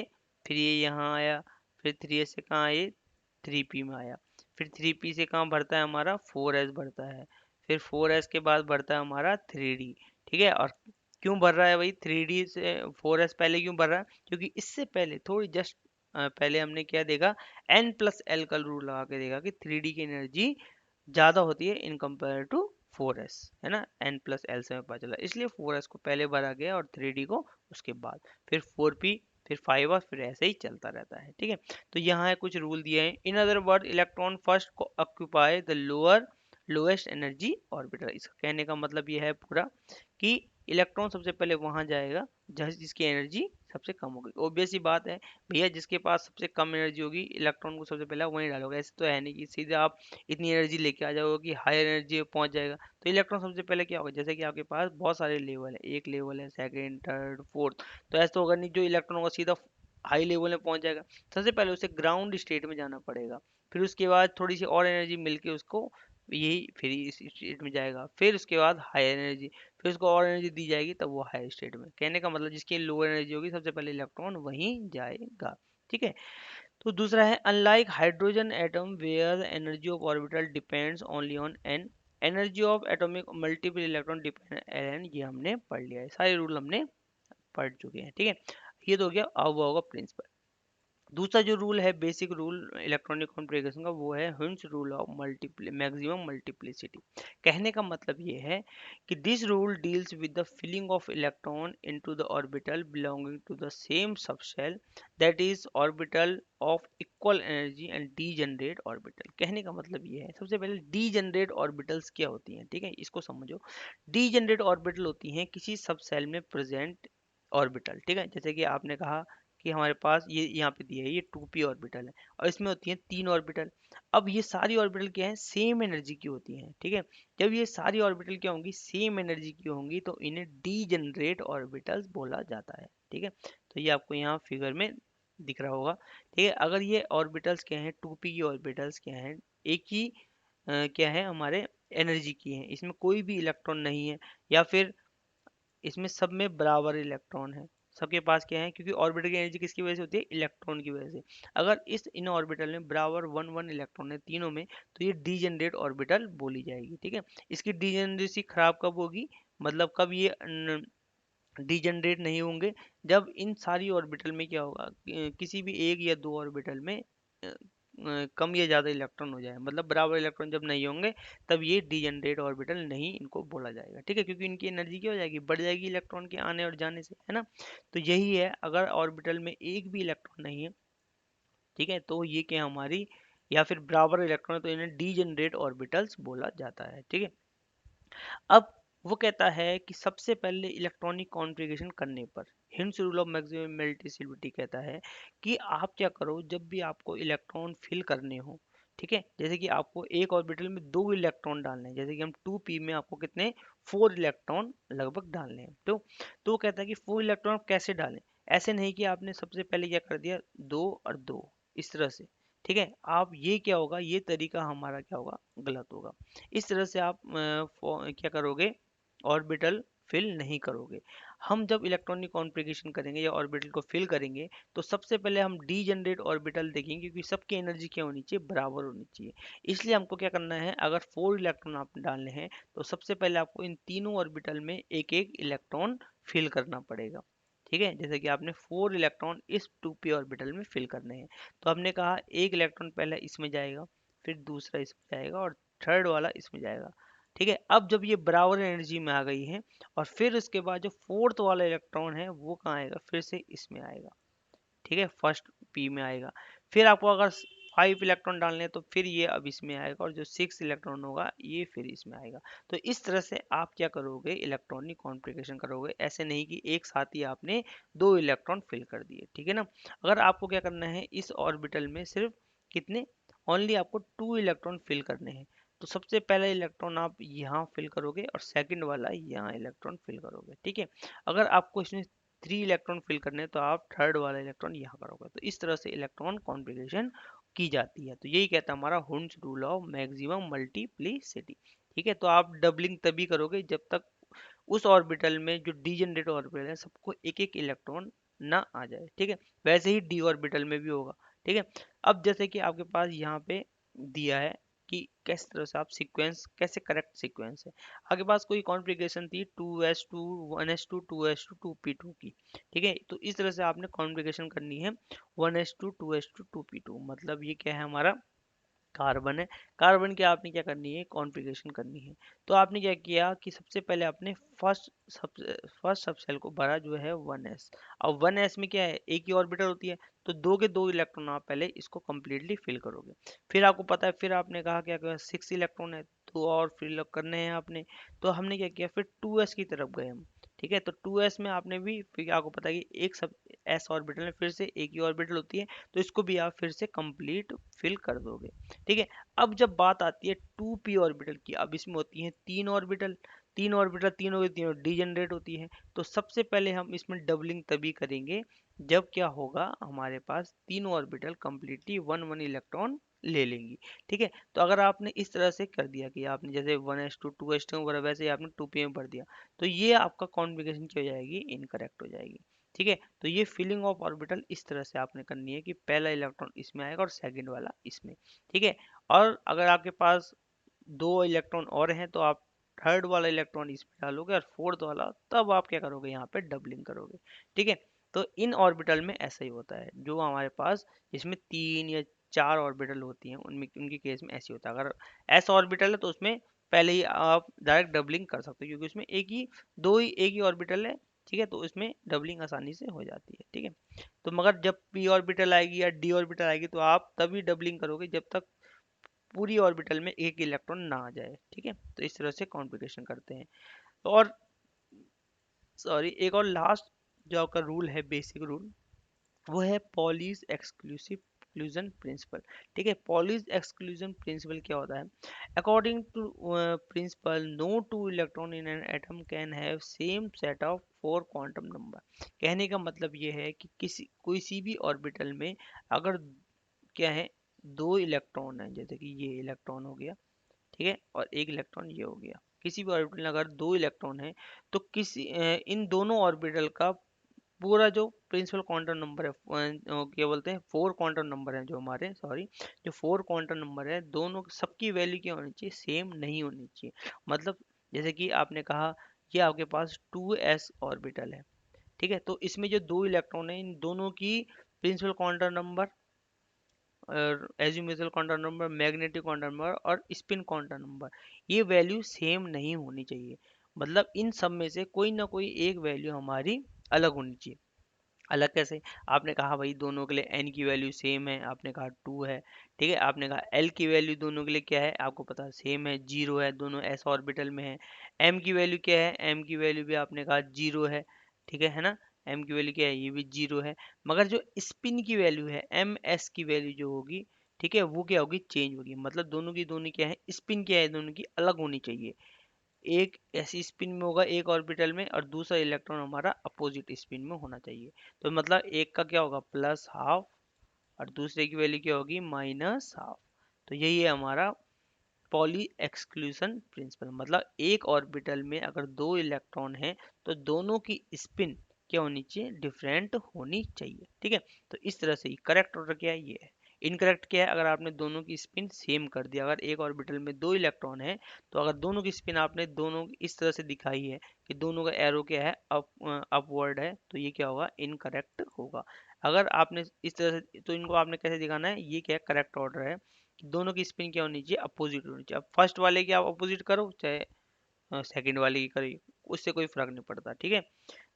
फिर ये यहाँ आया, फिर 3s से कहाँ आए, 3p में आया, फिर 3p से कहाँ बढ़ता है हमारा, 4s बढ़ता है, फिर 4s के बाद बढ़ता है हमारा 3d। ठीक है, और क्यों बढ़ रहा है भाई 3d से 4s पहले क्यों बढ़ रहा है, क्योंकि इससे पहले थोड़ी जस्ट पहले हमने क्या देखा, n+l का रूल लगा के देखा कि 3d की एनर्जी ज़्यादा होती है इन कंपेयर टू 4s, है ना, n+l से हमें पता चला, इसलिए 4s को पहले भरा गया और 3d को उसके बाद, फिर 4p, फिर 5s, फिर ऐसे ही चलता रहता है। ठीक है, तो यहाँ है कुछ रूल दिए हैं। In other word electron first को occupy the lowest energy orbital. इसका कहने का मतलब ये है पूरा कि इलेक्ट्रॉन सबसे पहले वहां जाएगा जहाँ जिसकी एनर्जी सबसे कम होगी। ऑब्वियस सी बात है भैया, जिसके पास सबसे कम एनर्जी होगी इलेक्ट्रॉन को सबसे पहले वहीं डालोगे। ऐसे तो है नहीं कि सीधे आप इतनी एनर्जी लेके आ जाओगे कि हायर एनर्जी में पहुंच जाएगा। तो इलेक्ट्रॉन सबसे पहले क्या होगा, जैसे कि आपके पास बहुत सारे लेवल है, एक लेवल है, सेकंड, थर्ड, फोर्थ, तो ऐसा तो होगा नहीं जो इलेक्ट्रॉन होगा सीधा हाई लेवल में पहुंच जाएगा। सबसे पहले उसे ग्राउंड स्टेट में जाना पड़ेगा। फिर उसके बाद थोड़ी सी और एनर्जी मिलके उसको यही फिर इस स्टेट में जाएगा, फिर उसके बाद हाई एनर्जी, फिर उसको और एनर्जी दी जाएगी तब वो हाई स्टेट में। कहने का मतलब जिसकी लोअर एनर्जी होगी सबसे पहले इलेक्ट्रॉन वहीं जाएगा। ठीक है। तो दूसरा है unlike hydrogen atom where energy of orbital depends only on N, energy of atomic multiple electron depend N, ये हमने पढ़ लिया है, सारे रूल हमने पढ़ चुके हैं। ठीक है, ये तो हो गया अब होगा प्रिंसिपल। दूसरा जो रूल है बेसिक रूल इलेक्ट्रॉनिक कॉन्फ़िगरेशन का, वो है Hund's rule of maximum multiplicity. कहने का मतलब ये है कि this rule deals with the filling of electron into the orbital belonging to the same subshell that is orbital of equal energy and degenerate orbital. कहने का मतलब ये है, सबसे पहले डीजनरेट ऑर्बिटल्स क्या होती हैं, ठीक है, इसको समझो। डीजनरेट ऑर्बिटल होती हैं किसी सबसेल में प्रेजेंट ऑर्बिटल। ठीक है, जैसे कि आपने कहा कि हमारे पास ये यहाँ पे दिया है, ये 2p ऑर्बिटल है और इसमें होती हैं 3 ऑर्बिटल। अब ये सारी ऑर्बिटल क्या है, सेम एनर्जी की होती हैं। ठीक है, जब ये सारी ऑर्बिटल क्या होंगी, सेम एनर्जी की होंगी, तो इन्हें डीजनरेट ऑर्बिटल्स बोला जाता है। ठीक है, तो ये आपको यहाँ फिगर में दिख रहा होगा। ठीक है, अगर ये ऑर्बिटल्स क्या हैं, 2p की ऑर्बिटल्स क्या हैं, एक ही क्या है हमारे एनर्जी की है, इसमें कोई भी इलेक्ट्रॉन नहीं है, या फिर इसमें सब में बराबर इलेक्ट्रॉन है, सबके पास क्या है, क्योंकि ऑर्बिटल की एनर्जी किसकी वजह से होती है, इलेक्ट्रॉन की वजह से। अगर इस इन ऑर्बिटल में बराबर वन वन इलेक्ट्रॉन है तीनों में, तो ये डीजनरेट ऑर्बिटल बोली जाएगी। ठीक है, इसकी डीजनरेसी खराब कब होगी, मतलब कब ये डीजनरेट नहीं होंगे, जब इन सारी ऑर्बिटल में क्या होगा, किसी भी एक या दो ऑर्बिटल में कम या ज़्यादा इलेक्ट्रॉन हो जाए, मतलब बराबर इलेक्ट्रॉन जब नहीं होंगे, तब ये डीजनरेट ऑर्बिटल नहीं इनको बोला जाएगा। ठीक है, क्योंकि इनकी एनर्जी क्या हो जाएगी, बढ़ जाएगी इलेक्ट्रॉन के आने और जाने से, है ना। तो यही है, अगर ऑर्बिटल में एक भी इलेक्ट्रॉन नहीं है, ठीक है, तो ये क्या हमारी, या फिर बराबर इलेक्ट्रॉन है, तो इन्हें डीजनरेट ऑर्बिटल्स बोला जाता है। ठीक है, अब वो कहता है कि सबसे पहले इलेक्ट्रॉनिक कॉन्फ़िगरेशन करने पर, hints rule of maximum multiplicity कहता है कि आप क्या करो, जब भी आपको इलेक्ट्रॉन फिल करने हो, ठीक है, जैसे कि आपको एक ऑर्बिटल में 2 इलेक्ट्रॉन डालने हैं, जैसे कि हम 2p में आपको कितने 4 इलेक्ट्रॉन लगभग डालने हैं, तो वो कहता है कि 4 इलेक्ट्रॉन कैसे डालें। ऐसे नहीं कि आपने सबसे पहले क्या कर दिया, 2 और 2, इस तरह से। ठीक है, आप ये क्या होगा, ये तरीका हमारा क्या होगा, गलत होगा। इस तरह से आप क्या करोगे, ऑर्बिटल फिल नहीं करोगे। हम जब इलेक्ट्रॉनिक कॉन्फ़िगरेशन करेंगे या ऑर्बिटल को फिल करेंगे, तो सबसे पहले हम डीजनरेट ऑर्बिटल देखेंगे, क्योंकि सबकी एनर्जी क्या होनी चाहिए, बराबर होनी चाहिए। इसलिए हमको क्या करना है, अगर 4 इलेक्ट्रॉन आप डालने हैं, तो सबसे पहले आपको इन तीनों ऑर्बिटल में एक एक इलेक्ट्रॉन फिल करना पड़ेगा। ठीक है, जैसे कि आपने 4 इलेक्ट्रॉन इस 2p ऑर्बिटल में फिल करने हैं, तो हमने कहा एक इलेक्ट्रॉन पहले इसमें जाएगा, फिर दूसरा इसमें जाएगा और थर्ड वाला इसमें जाएगा। ठीक है, अब जब ये बराबर एनर्जी में आ गई है, और फिर उसके बाद जो फोर्थ वाला इलेक्ट्रॉन है वो कहाँ आएगा, फिर से इसमें आएगा। ठीक है, फर्स्ट पी में आएगा। फिर आपको अगर 5 इलेक्ट्रॉन डालने हैं, तो फिर ये अब इसमें आएगा, और जो 6 इलेक्ट्रॉन होगा ये फिर इसमें आएगा। तो इस तरह से आप क्या करोगे, इलेक्ट्रॉनिक कॉन्फ़िगरेशन करोगे, ऐसे नहीं कि एक साथ ही आपने 2 इलेक्ट्रॉन फिल कर दिए। ठीक है ना, अगर आपको क्या करना है, इस ऑर्बिटल में सिर्फ कितने, ओनली आपको 2 इलेक्ट्रॉन फिल करने हैं, तो सबसे पहला इलेक्ट्रॉन आप यहाँ फिल करोगे और सेकंड वाला यहाँ इलेक्ट्रॉन फिल करोगे। ठीक है, अगर आपको इसमें 3 इलेक्ट्रॉन फिल करने हैं, तो आप थर्ड वाला इलेक्ट्रॉन यहाँ करोगे। तो इस तरह से इलेक्ट्रॉन कॉन्फ़िगरेशन की जाती है। तो यही कहता है हमारा हुंस रूल ऑफ मैक्सिमम मल्टीप्लिसिटी। ठीक है, तो आप डबलिंग तभी करोगे जब तक उस ऑर्बिटल में जो डीजनरेट ऑर्बिटल है सबको एक एक इलेक्ट्रॉन ना आ जाए। ठीक है, वैसे ही डी ऑर्बिटल में भी होगा। ठीक है, अब जैसे कि आपके पास यहाँ पे दिया है कि किस तरह से आप सीक्वेंस, कैसे करेक्ट सीक्वेंस है, आपके पास कोई कॉन्फ़िगरेशन थी 2s2 1s2 2s2 2p2 की। ठीक है, तो इस तरह से आपने कॉन्फ़िगरेशन करनी है 1s2 2s2 2p2, मतलब ये क्या है हमारा कार्बन है। कार्बन की आपने क्या करनी है, कॉन्फ़िगरेशन करनी है। तो आपने क्या किया कि सबसे पहले आपने फर्स्ट सबसेल को भरा जो है 1s। अब 1s में क्या है, एक ही ऑर्बिटल होती है, तो 2 के 2 इलेक्ट्रॉन आप पहले इसको कम्प्लीटली फिल करोगे। फिर आपको पता है, फिर आपने कहा क्या कहा 6 इलेक्ट्रॉन है, तो और फिल करने हैं आपने। तो हमने क्या किया, फिर 2s की तरफ गए हम। ठीक है, तो 2s में आपने भी, फिर आपको पता है कि एक सब s ऑर्बिटल में फिर से एक ही ऑर्बिटल होती है, तो इसको भी आप फिर से कंप्लीट फिल कर दोगे। ठीक है, अब जब बात आती है 2p ऑर्बिटल की, अब इसमें होती हैं 3 ऑर्बिटल, 3 ऑर्बिटल तीनों की तीनों डीजनरेट होती हैं। तो सबसे पहले हम इसमें डबलिंग तभी करेंगे जब क्या होगा, हमारे पास तीनों orbital completely one one electron ले लेंगी। ठीक है, तो अगर आपने इस तरह से कर दिया कि आपने जैसे 1s2 2s2 में भरा वैसे ही आपने 2p में भर दिया, तो ये आपका कॉन्फ़िगरेशन क्या हो जाएगी, इनकरेक्ट हो जाएगी। ठीक है, तो ये फिलिंग ऑफ ऑर्बिटल इस तरह से आपने करनी है कि पहला इलेक्ट्रॉन इसमें आएगा और सेकंड वाला इसमें। ठीक है, और अगर आपके पास 2 इलेक्ट्रॉन और हैं तो आप थर्ड वाला इलेक्ट्रॉन इसमें डालोगे और फोर्थ वाला तब आप क्या करोगे, यहाँ पे डबलिंग करोगे। ठीक है, तो इन ऑर्बिटल में ऐसा ही होता है, जो हमारे पास इसमें 3 या 4 ऑर्बिटल होती हैं उनमें उनके केस में ऐसे होता है। अगर एस ऑर्बिटल है तो उसमें पहले ही आप डायरेक्ट डबलिंग कर सकते हो, क्योंकि उसमें एक ही ऑर्बिटल है। ठीक है, तो उसमें डबलिंग आसानी से हो जाती है। ठीक है, तो मगर जब पी ऑर्बिटल आएगी या डी ऑर्बिटल आएगी तो आप तभी डबलिंग करोगे जब तक पूरी ऑर्बिटल में एक इलेक्ट्रॉन ना आ जाए। ठीक है, तो इस तरह से कॉन्फ़िगरेशन करते हैं। और सॉरी, एक और लास्ट जो आपका रूल है, बेसिक रूल, वो है पॉलीज एक्सक्लूजन प्रिंसिपल। ठीक है, पॉलीज एक्सक्लूजन प्रिंसिपल क्या होता है? According to principle, no two electron in an atom can have same set of 4 quantum number. कहने का मतलब ये है कि किसी भी ऑर्बिटल में अगर क्या है, 2 इलेक्ट्रॉन है, जैसे कि ये इलेक्ट्रॉन हो गया, ठीक है, और एक इलेक्ट्रॉन ये हो गया, किसी भी ऑर्बिटल में अगर 2 इलेक्ट्रॉन है तो इन दोनों ऑर्बिटल का पूरा जो प्रिंसिपल क्वांटम नंबर है, क्या बोलते हैं, 4 क्वांटम नंबर है जो हमारे, सॉरी, जो 4 क्वांटम नंबर है, दोनों सबकी वैल्यू क्या होनी चाहिए, सेम नहीं होनी चाहिए। मतलब जैसे कि आपने कहा ये आपके पास 2s ऑर्बिटल है। ठीक है, तो इसमें जो 2 इलेक्ट्रॉन है इन दोनों की principal quantum number, azimuthal quantum number, magnetic quantum number और स्पिन क्वांटम नंबर, ये वैल्यू सेम नहीं होनी चाहिए। मतलब इन सब में से कोई ना कोई एक वैल्यू हमारी अलग होनी चाहिए। अलग कैसे? आपने कहा भाई दोनों के लिए एन की वैल्यू सेम है, आपने कहा 2 है। ठीक है, आपने कहा एल की वैल्यू दोनों के लिए क्या है, आपको पता है सेम है, 0 है, दोनों एस ऑर्बिटल में है। एम की वैल्यू क्या है, एम की वैल्यू भी आपने कहा 0 है। ठीक है ना, एम की वैल्यू क्या है, ये भी 0 है। मगर जो स्पिन की वैल्यू है, एम एस की वैल्यू जो होगी, ठीक है, वो क्या होगी, चेंज होगी। मतलब दोनों की दोनों क्या है, स्पिन क्या है, दोनों की अलग होनी चाहिए। एक ऐसी स्पिन में होगा एक ऑर्बिटल में और दूसरा इलेक्ट्रॉन हमारा अपोजिट स्पिन में होना चाहिए। तो मतलब एक का क्या होगा, प्लस हाफ, और दूसरे की वैल्यू क्या होगी, माइनस हाफ। तो यही है हमारा पॉली एक्सक्लूशन प्रिंसिपल। मतलब एक ऑर्बिटल में अगर 2 इलेक्ट्रॉन हैं तो दोनों की स्पिन क्या होनी चाहिए, डिफरेंट होनी चाहिए। ठीक है, तो इस तरह से करेक्ट ऑर्डर क्या है, ये है। इनकरेक्ट क्या है, अगर आपने दोनों की स्पिन सेम कर दिया। अगर एक ऑर्बिटल में 2 इलेक्ट्रॉन है तो अगर दोनों की स्पिन आपने दोनों इस तरह से दिखाई है कि दोनों का एरो क्या है, अपवर्ड है, तो ये क्या होगा, इनकरेक्ट होगा। अगर आपने इस तरह से, तो इनको आपने कैसे दिखाना है, ये क्या है, करेक्ट ऑर्डर है कि दोनों की स्पिन क्या होनी चाहिए, अपोजिट होनी चाहिए। अब फर्स्ट वाले की आप अपोजिट करो चाहे सेकंड वाले की करो, उससे कोई फर्क नहीं पड़ता। ठीक है,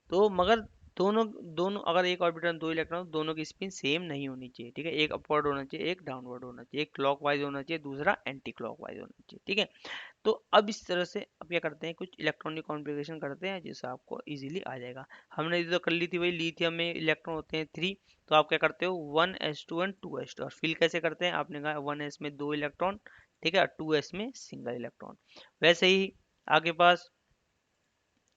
तो मगर दोनों दोनों अगर एक ऑर्बिटल में 2 इलेक्ट्रॉन, दोनों की स्पिन सेम नहीं होनी चाहिए। ठीक है, एक अपवर्ड होना चाहिए, एक डाउनवर्ड होना चाहिए, एक क्लॉकवाइज होना चाहिए, दूसरा एंटी क्लॉकवाइज होना चाहिए। ठीक है, तो अब इस तरह से अब क्या करते हैं, कुछ इलेक्ट्रॉनिक कॉन्फ़िगरेशन करते हैं जिससे आपको इजीली आ जाएगा। हमने ये तो कर ली थी भाई, लिथियम में इलेक्ट्रॉन होते हैं 3, तो आप क्या करते हो, 1s2 एंड 2s2। और फिल कैसे करते हैं, आपने कहा 1s में 2 इलेक्ट्रॉन, ठीक है, 2s में सिंगल इलेक्ट्रॉन। वैसे ही आगे पास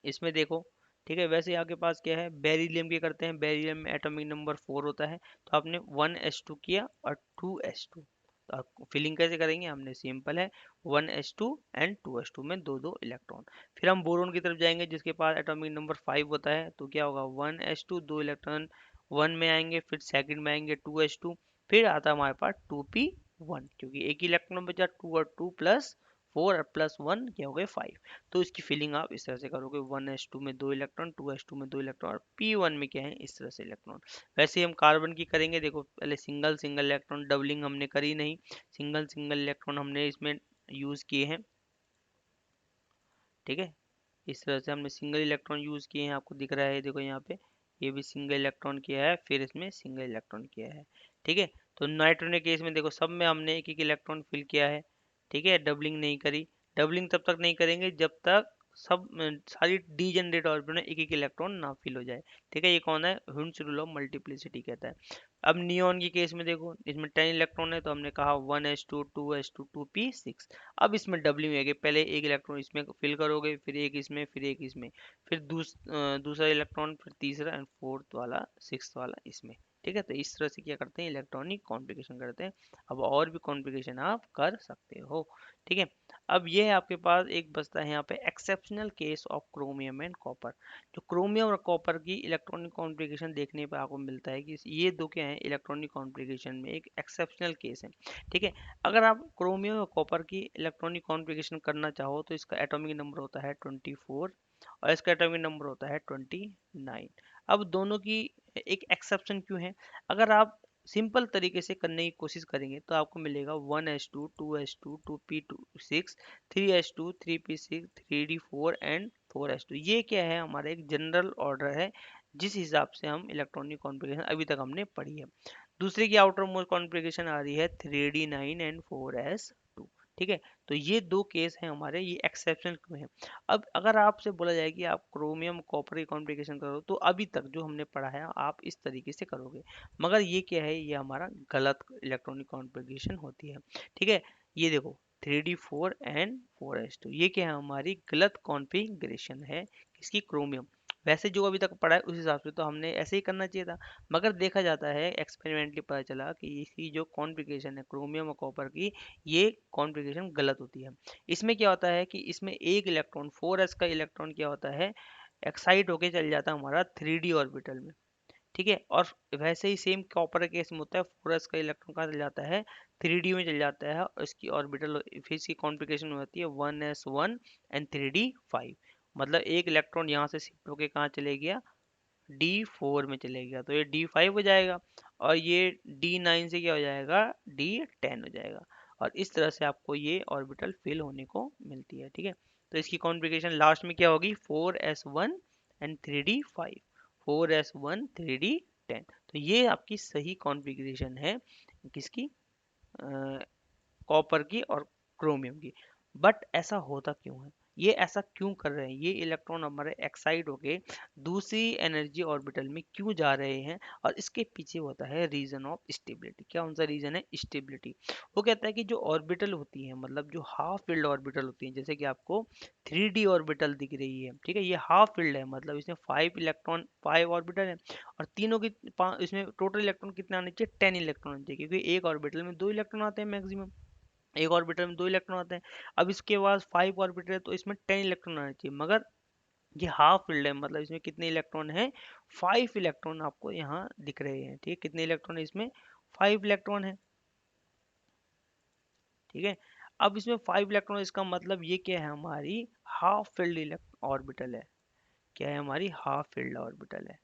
इसमें देखो, ठीक है, वैसे ही आपके पास क्या है, बेरिलियम की करते हैं। बेरिलियम में एटॉमिक नंबर 4 होता है, तो आपने 1s2 किया और 2s2। तो आप फिलिंग कैसे करेंगे, हमने सिंपल है, 1s2 एंड 2s2 में दो दो इलेक्ट्रॉन। फिर हम बोरोन की तरफ जाएंगे जिसके पास एटॉमिक नंबर 5 होता है, तो क्या होगा, 1s2, दो इलेक्ट्रॉन 1 में आएंगे, फिर सेकंड में आएंगे 2s2, फिर आता है हमारे पास 2p1, क्योंकि एक ही इलेक्ट्रॉन बचा, 2 और 2 प्लस 4 और प्लस 1 क्या हो गए, 5। तो इसकी फिलिंग आप इस तरह से करोगे, 1s2 में 2 इलेक्ट्रॉन, 2s2 में 2 इलेक्ट्रॉन, और p1 में क्या है, इस तरह से इलेक्ट्रॉन। वैसे ही हम कार्बन की करेंगे, देखो पहले सिंगल सिंगल इलेक्ट्रॉन, डबलिंग हमने करी नहीं, सिंगल सिंगल इलेक्ट्रॉन हमने इसमें यूज किए हैं। ठीक है, इस तरह से हमने सिंगल इलेक्ट्रॉन यूज किए हैं, आपको दिख रहा है, देखो यहाँ पे ये भी सिंगल इलेक्ट्रॉन किया है, फिर इसमें सिंगल इलेक्ट्रॉन किया है। ठीक है, तो नाइट्रोजन के केस में देखो सब में हमने एक एक इलेक्ट्रॉन फिल किया है। ठीक है, डबलिंग नहीं करी। डबलिंग तब तक नहीं करेंगे जब तक सारी डीजेनरेट ऑर्बिटल में एक एक इलेक्ट्रॉन ना फिल हो जाए। ठीक है, ये कौन है, हिंड्स रूल ऑफ मल्टीप्लिसिटी कहता है। अब नियॉन की केस में देखो, इसमें 10 इलेक्ट्रॉन है, तो हमने कहा 1s2 2s2 2p6। अब इसमें डबलिंग है कि पहले एक इलेक्ट्रॉन इसमें फिल करोगे, फिर एक इसमें, फिर एक इसमें, फिर दूसरा इलेक्ट्रॉन, फिर तीसरा एंड फोर्थ वाला, सिक्स्थ वाला इसमें। ठीक है, तो इस तरह से क्या करते हैं, इलेक्ट्रॉनिक कॉन्फ़िगरेशन करते हैं। अब और भी कॉन्फ़िगरेशन आप कर सकते हो। ठीक है, अब ये है आपके पास एक बचता है यहाँ पे exceptional case of chromium and copper. जो क्रोमियम और कॉपर की इलेक्ट्रॉनिक कॉन्फ़िगरेशन देखने पे आपको मिलता है कि ये दो क्या है, इलेक्ट्रॉनिक कॉन्फ़िगरेशन में एक एक्सेप्शनल केस है। ठीक है, अगर आप क्रोमियम और कॉपर की इलेक्ट्रॉनिक कॉन्फ़िगरेशन करना चाहो तो इसका एटॉमिक नंबर होता है 24 और इसका एटॉमिक नंबर होता है 29। अब दोनों की एक एक्सेप्शन क्यों है, अगर आप सिंपल तरीके से करने की कोशिश करेंगे तो आपको मिलेगा 1s2 2s2 2p6 3s2 3p6 3d4 and 4s2। ये क्या है, हमारा एक जनरल ऑर्डर है जिस हिसाब से हम इलेक्ट्रॉनिक कॉन्फ़िगरेशन अभी तक हमने पढ़ी है। दूसरे की आउटर मोस्ट कॉन्फ़िगरेशन आ रही है 3d9 एंड 4s2। ठीक है, तो ये दो केस हैं हमारे, ये एक्सेप्शन क्यों है। अब अगर आपसे बोला जाए कि आप क्रोमियम कॉपर की कॉन्फ़िगरेशन करो तो अभी तक जो हमने पढ़ा है आप इस तरीके से करोगे, मगर ये क्या है, ये हमारा गलत इलेक्ट्रॉनिक कॉन्फ़िगरेशन होती है। ठीक है, ये देखो 3d4 एंड 4s2, ये क्या है, हमारी गलत कॉन्फ़िगरेशन है किसकी, क्रोमियम। वैसे जो अभी तक पढ़ा है उस हिसाब से तो हमने ऐसे ही करना चाहिए था, मगर देखा जाता है एक्सपेरिमेंटली पता चला कि इसकी जो कॉन्फ़िगरेशन है क्रोमियम और कॉपर की, ये कॉन्फ़िगरेशन गलत होती है। इसमें क्या होता है कि इसमें एक इलेक्ट्रॉन 4s का इलेक्ट्रॉन क्या होता है, एक्साइट होके चल जाता है हमारा 3d ऑर्बिटल में। ठीक है, और वैसे ही सेम कॉपर के केस में होता है, 4s का इलेक्ट्रॉन कहाँ चल जाता है, 3d में चल जाता है और इसकी ऑर्बिटल फिर इसकी कॉन्फ़िगरेशन होती है 1s1 एंड 3d5। मतलब एक इलेक्ट्रॉन यहाँ से शिफ्ट होके कहाँ चले गया, D4 में चले गया, तो ये D5 हो जाएगा और ये D9 से क्या हो जाएगा, D10 हो जाएगा। और इस तरह से आपको ये ऑर्बिटल फिल होने को मिलती है। ठीक है, तो इसकी कॉन्फ़िगरेशन लास्ट में क्या होगी, 4s1 and 3d5, 4s1 3d10। तो ये आपकी सही कॉन्फ़िगरेशन है किसकी, कॉपर की और क्रोमियम की। बट ऐसा होता क्यों है, ये ऐसा क्यों कर रहे हैं, ये इलेक्ट्रॉन हमारे एक्साइड होके दूसरी एनर्जी ऑर्बिटल में क्यों जा रहे हैं, और इसके पीछे होता है रीजन ऑफ स्टेबिलिटी। क्या कौन सा रीजन है, स्टेबिलिटी। वो कहता है कि जो ऑर्बिटल होती है, मतलब जो हाफ फिल्ड ऑर्बिटल होती है, जैसे कि आपको 3d ऑर्बिटल दिख रही है, ठीक है, ये हाफ फिल्ड है, मतलब इसमें 5 ऑर्बिटल है और तीनों की इसमें टोटल इलेक्ट्रॉन कितने आने चाहिए, 10 इलेक्ट्रॉन आने चाहिए, क्योंकि एक ऑर्बिटल में 2 इलेक्ट्रॉन आते हैं मैक्सिमम, एक ऑर्बिटर में 2 इलेक्ट्रॉन आते हैं। अब इसके बाद 5 ऑर्बिटर है तो इसमें 10 इलेक्ट्रॉन आने चाहिए, मगर ये हाफ फील्ड है, मतलब इसमें कितने इलेक्ट्रॉन है, 5 इलेक्ट्रॉन आपको यहाँ दिख रहे हैं। ठीक है, कितने इलेक्ट्रॉन है इसमें, 5 इलेक्ट्रॉन है। ठीक है, अब इसमें 5 इलेक्ट्रॉन, इसका मतलब ये क्या है, हमारी हाफ फील्ड ऑर्बिटल है। क्या है, हमारी हाफ फील्ड ऑर्बिटल है।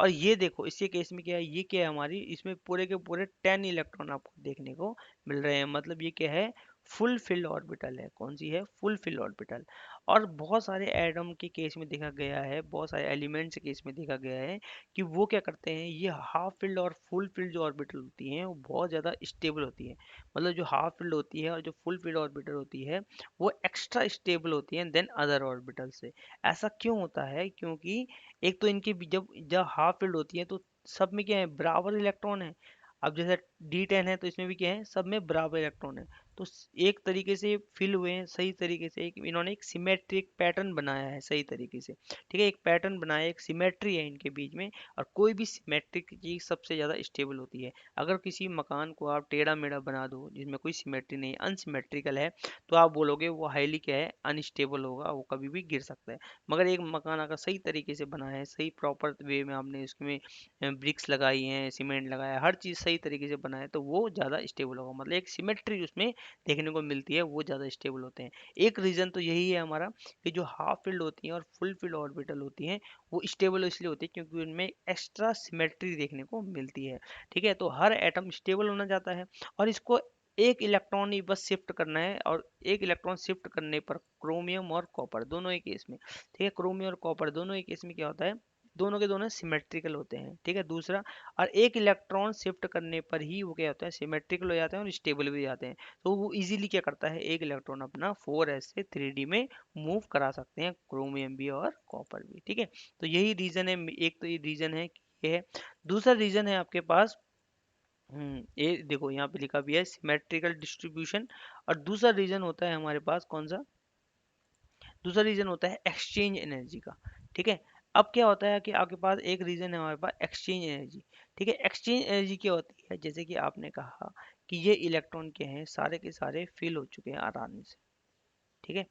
और ये देखो इसके केस में क्या है, ये क्या है, हमारी इसमें पूरे के पूरे 10 इलेक्ट्रॉन आपको देखने को मिल रहे हैं, मतलब ये क्या है, फुल फिल्ड ऑर्बिटल है। कौन सी है, फुल फिल्ड ऑर्बिटल। और बहुत सारे एटम के केस में देखा गया है, बहुत सारे एलिमेंट्स के केस में देखा गया है कि वो क्या करते हैं, ये हाफ फिल्ड और फुल फिल्ड जो ऑर्बिटल होती हैं वो बहुत ज़्यादा स्टेबल होती है। मतलब जो हाफ फिल्ड होती है और जो फुल फिल्ड ऑर्बिटल होती है वो एक्स्ट्रा स्टेबल होती है देन अदर ऑर्बिटल से। ऐसा क्यों होता है, क्योंकि एक तो इनके जब जब हाफ फिल्ड होती है तो सब में क्या है, बराबर इलेक्ट्रॉन है। अब जैसे D10 है तो इसमें भी क्या है, सब में बराबर इलेक्ट्रॉन है। तो एक तरीके से फिल हुए हैं सही तरीके से, एक इन्होंने एक सिमेट्रिक पैटर्न बनाया है सही तरीके से। ठीक है, एक पैटर्न बनाया, एक सिमेट्री है इनके बीच में। और कोई भी सिमेट्रिक चीज सबसे ज़्यादा स्टेबल होती है। अगर किसी मकान को आप टेढ़ा मेढ़ा बना दो जिसमें कोई सिमेट्री नहीं, अनसिमेट्रिकल है, तो आप बोलोगे वो हाईली क्या है, अनस्टेबल होगा, वो कभी भी गिर सकता है। मगर एक मकान अगर सही तरीके से बना है, सही प्रॉपर वे में हमने उसमें ब्रिक्स लगाई हैं, सीमेंट लगाया है, हर चीज़ सही तरीके से बना है, तो वो ज़्यादा स्टेबल होगा। मतलब एक सिमेट्री उसमें देखने को मिलती है, वो ज़्यादा स्टेबल होते हैं। एक रीज़न तो यही है हमारा कि जो हाफ फील्ड होती हैं और फुल फील्ड ऑर्बिटल होती हैं वो स्टेबल इसलिए होती है क्योंकि उनमें एक्स्ट्रा सिमेट्री देखने को मिलती है। ठीक है, तो हर एटम स्टेबल होना चाहता है और इसको एक इलेक्ट्रॉन ही बस शिफ्ट करना है, और एक इलेक्ट्रॉन शिफ्ट करने पर क्रोमियम और कॉपर दोनों ही केस में, ठीक है, क्रोमियम और कॉपर दोनों ही केस में क्या होता है, दोनों के दोनों सिमेट्रिकल होते हैं। ठीक है, दूसरा, और एक इलेक्ट्रॉन शिफ्ट करने पर ही वो क्या होता है, सिमेट्रिकल हो जाते हैं और स्टेबल भी हो जाते हैं। तो वो इजीली क्या करता है, एक इलेक्ट्रॉन अपना 4s से 3d में मूव करा सकते हैं, क्रोमियम भी और कॉपर भी। ठीक है, तो यही रीजन है, एक तो ये रीजन है कि ये है। दूसरा रीजन है आपके पास, ये देखो यहाँ पे लिखा भी है सिमेट्रिकल डिस्ट्रीब्यूशन। और दूसरा रीजन होता है हमारे पास कौन सा, दूसरा रीजन होता है एक्सचेंज एनर्जी का। ठीक है, अब क्या होता है कि आपके पास एक रीजन है हमारे पास एक्सचेंज एनर्जी। ठीक है, एक्सचेंज एनर्जी क्या होती है, जैसे कि आपने कहा कि ये इलेक्ट्रॉन के हैं सारे के सारे फिल हो चुके हैं आसानी से। ठीक है,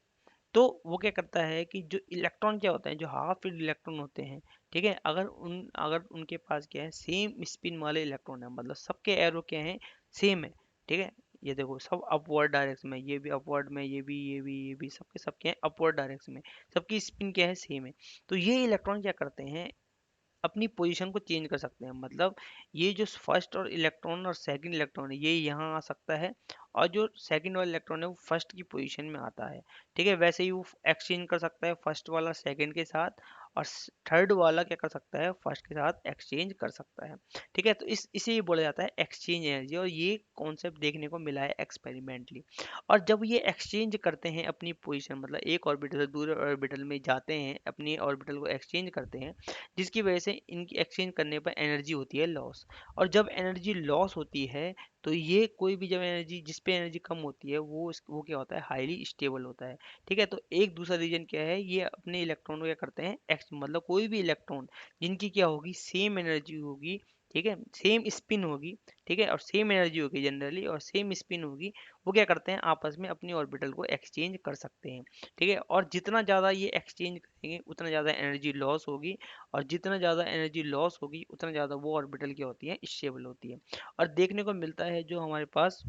तो वो क्या करता है कि जो इलेक्ट्रॉन क्या होते हैं, जो हाफ फील्ड इलेक्ट्रॉन होते हैं, ठीक है, अगर उनके पास क्या है, सेम स्पिन वाले इलेक्ट्रॉन है, मतलब सबके एरो क्या है, सेम है। ठीक है, ये देखो सब अपवर्ड डायरेक्शन में, ये भी अपवर्ड में, ये भी सबके सबके हैं अपवर्ड डायरेक्शन में, सबकी स्पिन क्या है, सेम है। तो ये इलेक्ट्रॉन क्या करते हैं, अपनी पोजीशन को चेंज कर सकते हैं। मतलब ये जो फर्स्ट और इलेक्ट्रॉन और सेकंड इलेक्ट्रॉन है, ये यहाँ आ सकता है, और जो सेकंड वाला इलेक्ट्रॉन है वो फर्स्ट की पोजीशन में आता है। ठीक है, वैसे ही वो एक्सचेंज कर सकता है फर्स्ट वाला सेकंड के साथ, और थर्ड वाला क्या कर सकता है, फर्स्ट के साथ एक्सचेंज कर सकता है। ठीक है, तो इसे ही बोला जाता है एक्सचेंज एनर्जी, और ये कॉन्सेप्ट देखने को मिला है एक्सपेरिमेंटली। और जब ये एक्सचेंज करते हैं अपनी पोजीशन, मतलब एक ऑर्बिटल से दूसरे ऑर्बिटल में जाते हैं, अपनी ऑर्बिटल को एक्सचेंज करते हैं, जिसकी वजह से इनकी एक्सचेंज करने पर एनर्जी होती है लॉस। और जब एनर्जी लॉस होती है, तो ये कोई भी जब एनर्जी, जिस पे एनर्जी कम होती है, वो क्या होता है, हाईली स्टेबल होता है। ठीक है, तो एक दूसरा रीजन क्या है, ये अपने इलेक्ट्रॉन को क्या करते हैं, एक्स मतलब कोई भी इलेक्ट्रॉन जिनकी क्या होगी, सेम एनर्जी होगी, ठीक है, सेम स्पिन होगी, ठीक है, और सेम एनर्जी होगी जनरली, और सेम स्पिन होगी, वो क्या करते हैं, आपस में अपनी ऑर्बिटल को एक्सचेंज कर सकते हैं। ठीक है, और जितना ज़्यादा ये एक्सचेंज करेंगे उतना ज़्यादा एनर्जी लॉस होगी, और जितना ज़्यादा एनर्जी लॉस होगी उतना ज़्यादा वो ऑर्बिटल क्या होती है, स्टेबल होती है। और देखने को मिलता है जो हमारे पास,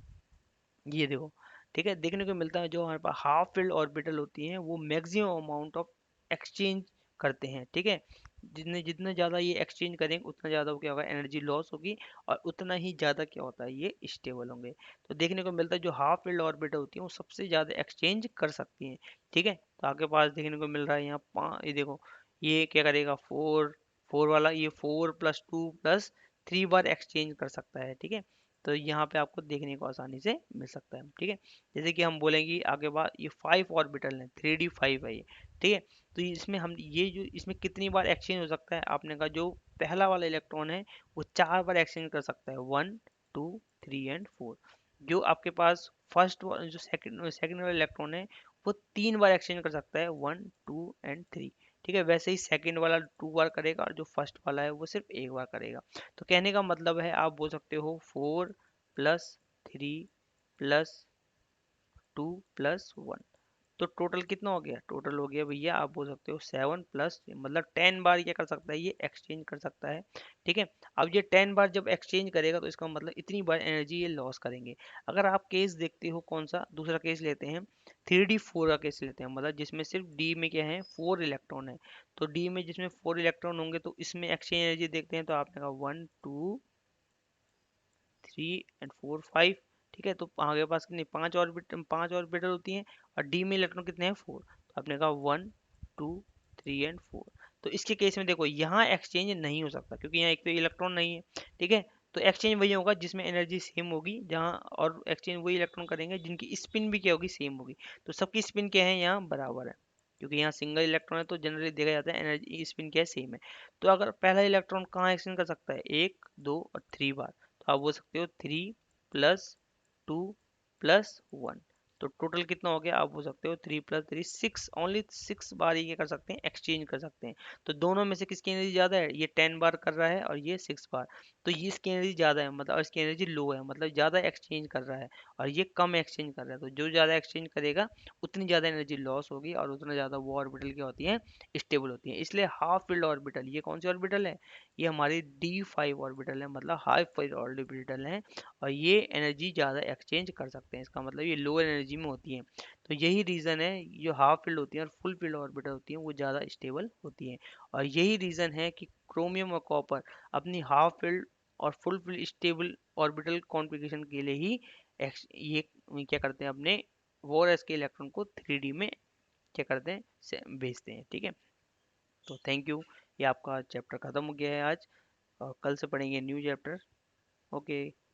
ये देखो, ठीक है, देखने को मिलता है जो हमारे पास हाफ फील्ड ऑर्बिटल होती हैं, वो मैक्सिमम अमाउंट ऑफ एक्सचेंज करते हैं। ठीक है, जितने जितने ज़्यादा ये एक्सचेंज करेंगे उतना ज़्यादा वो क्या होगा, एनर्जी लॉस होगी, और उतना ही ज़्यादा क्या होता है, ये स्टेबल होंगे। तो देखने को मिलता है जो हाफ फील्ड ऑर्बिटल होती हैं वो सबसे ज़्यादा एक्सचेंज कर सकती हैं। ठीक है, तो आपके पास देखने को मिल रहा है यहाँ ये देखो, ये क्या करेगा, फोर, फोर वाला, ये 4+2+3 बार एक्सचेंज कर सकता है। ठीक है, तो यहाँ पे आपको देखने को आसानी से मिल सकता है। ठीक है, जैसे कि हम बोलेंगे आगे बाद, ये 5 ऑर्बिटल है, 3D5 है ये। ठीक है, तो इसमें हम ये जो इसमें कितनी बार एक्सचेंज हो सकता है, आपने कहा जो पहला वाला इलेक्ट्रॉन है वो 4 बार एक्सचेंज कर सकता है, 1, 2, 3 एंड 4। जो आपके पास फर्स्ट जो सेकंड सेकंड वाला इलेक्ट्रॉन है वो 3 बार एक्सचेंज कर सकता है, 1, 2 एंड 3। ठीक है, वैसे ही सेकंड वाला 2 बार करेगा, और जो फर्स्ट वाला है वो सिर्फ एक बार करेगा। तो कहने का मतलब है, आप बोल सकते हो 4+3+2+1, तो टोटल कितना हो गया, टोटल हो गया भैया, आप बोल सकते हो 7+, मतलब 10 बार क्या कर सकता है, ये एक्सचेंज कर सकता है। ठीक है, अब ये 10 बार जब एक्सचेंज करेगा तो इसका मतलब इतनी बार एनर्जी ये लॉस करेंगे। अगर आप केस देखते हो, कौन सा दूसरा केस लेते हैं, 3D4 का केस लेते हैं, मतलब जिसमें सिर्फ डी में क्या है, 4 इलेक्ट्रॉन है। तो डी में जिसमें 4 इलेक्ट्रॉन होंगे, तो इसमें एक्सचेंज एनर्जी देखते हैं, तो आपने कहा 1, 2, 3 एंड 4, 5। ठीक है, तो आगे पास कितनी, 5 ऑर्बिटल होती हैं, और डी में इलेक्ट्रॉन कितने हैं, 4। तो आपने कहा 1, 2, 3 एंड 4। तो इसके केस में देखो, यहाँ एक्सचेंज नहीं हो सकता, क्योंकि यहाँ एक तो इलेक्ट्रॉन नहीं है। ठीक है, तो एक्सचेंज वही होगा जिसमें एनर्जी सेम होगी, जहाँ, और एक्सचेंज वही इलेक्ट्रॉन करेंगे जिनकी स्पिन भी क्या होगी, सेम होगी। तो सबकी स्पिन क्या है, यहाँ बराबर है, क्योंकि यहाँ सिंगल इलेक्ट्रॉन है, तो जनरली देखा जाता है एनर्जी स्पिन क्या है, सेम है। तो अगर पहला इलेक्ट्रॉन कहाँ एक्सचेंज कर सकता है, 1, 2 और 3 बार, तो आप बोल सकते हो 3+2+1। तो टोटल कितना हो गया, आप बोल सकते हो 3+3, 6, ओनली 6 बार ही क्या कर सकते हैं, एक्सचेंज कर सकते हैं। तो दोनों में से किसकी एनर्जी ज़्यादा है, ये 10 बार कर रहा है और ये 6 बार। तो ये इसकी एनर्जी ज़्यादा है, मतलब इसकी एनर्जी लो है, मतलब ज़्यादा एक्सचेंज कर रहा है, और ये कम एक्सचेंज कर रहा है। तो जो ज़्यादा एक्सचेंज करेगा उतनी ज़्यादा एनर्जी लॉस होगी, और उतना ज़्यादा वो ऑर्बिटल क्या होती है, स्टेबल होती है। इसलिए हाफ फील्ड ऑर्बिटल, ये कौन सी ऑर्बिटल है, ये हमारी D5 ऑर्बिटल है, मतलब हाफ फील्ड ऑर्बिटल है, और ये एनर्जी ज़्यादा एक्सचेंज कर सकते हैं। इसका मतलब ये लोअर एनर्जी में होती है। तो यही रीज़न है, जो हाफ फील्ड होती है और फुल फील्ड ऑर्बिटल होती हैं वो ज़्यादा स्टेबल होती हैं। और यही रीज़न है कि क्रोमियम और कॉपर अपनी हाफ फील्ड और full field stable orbital configuration के लिए ही ये क्या करते हैं, अपने 4s के इलेक्ट्रॉन को 3D में क्या करते हैं, भेजते हैं। ठीक है, तो थैंक यू, ये आपका चैप्टर ख़त्म हो गया है आज, और कल से पढ़ेंगे न्यू चैप्टर। ओके।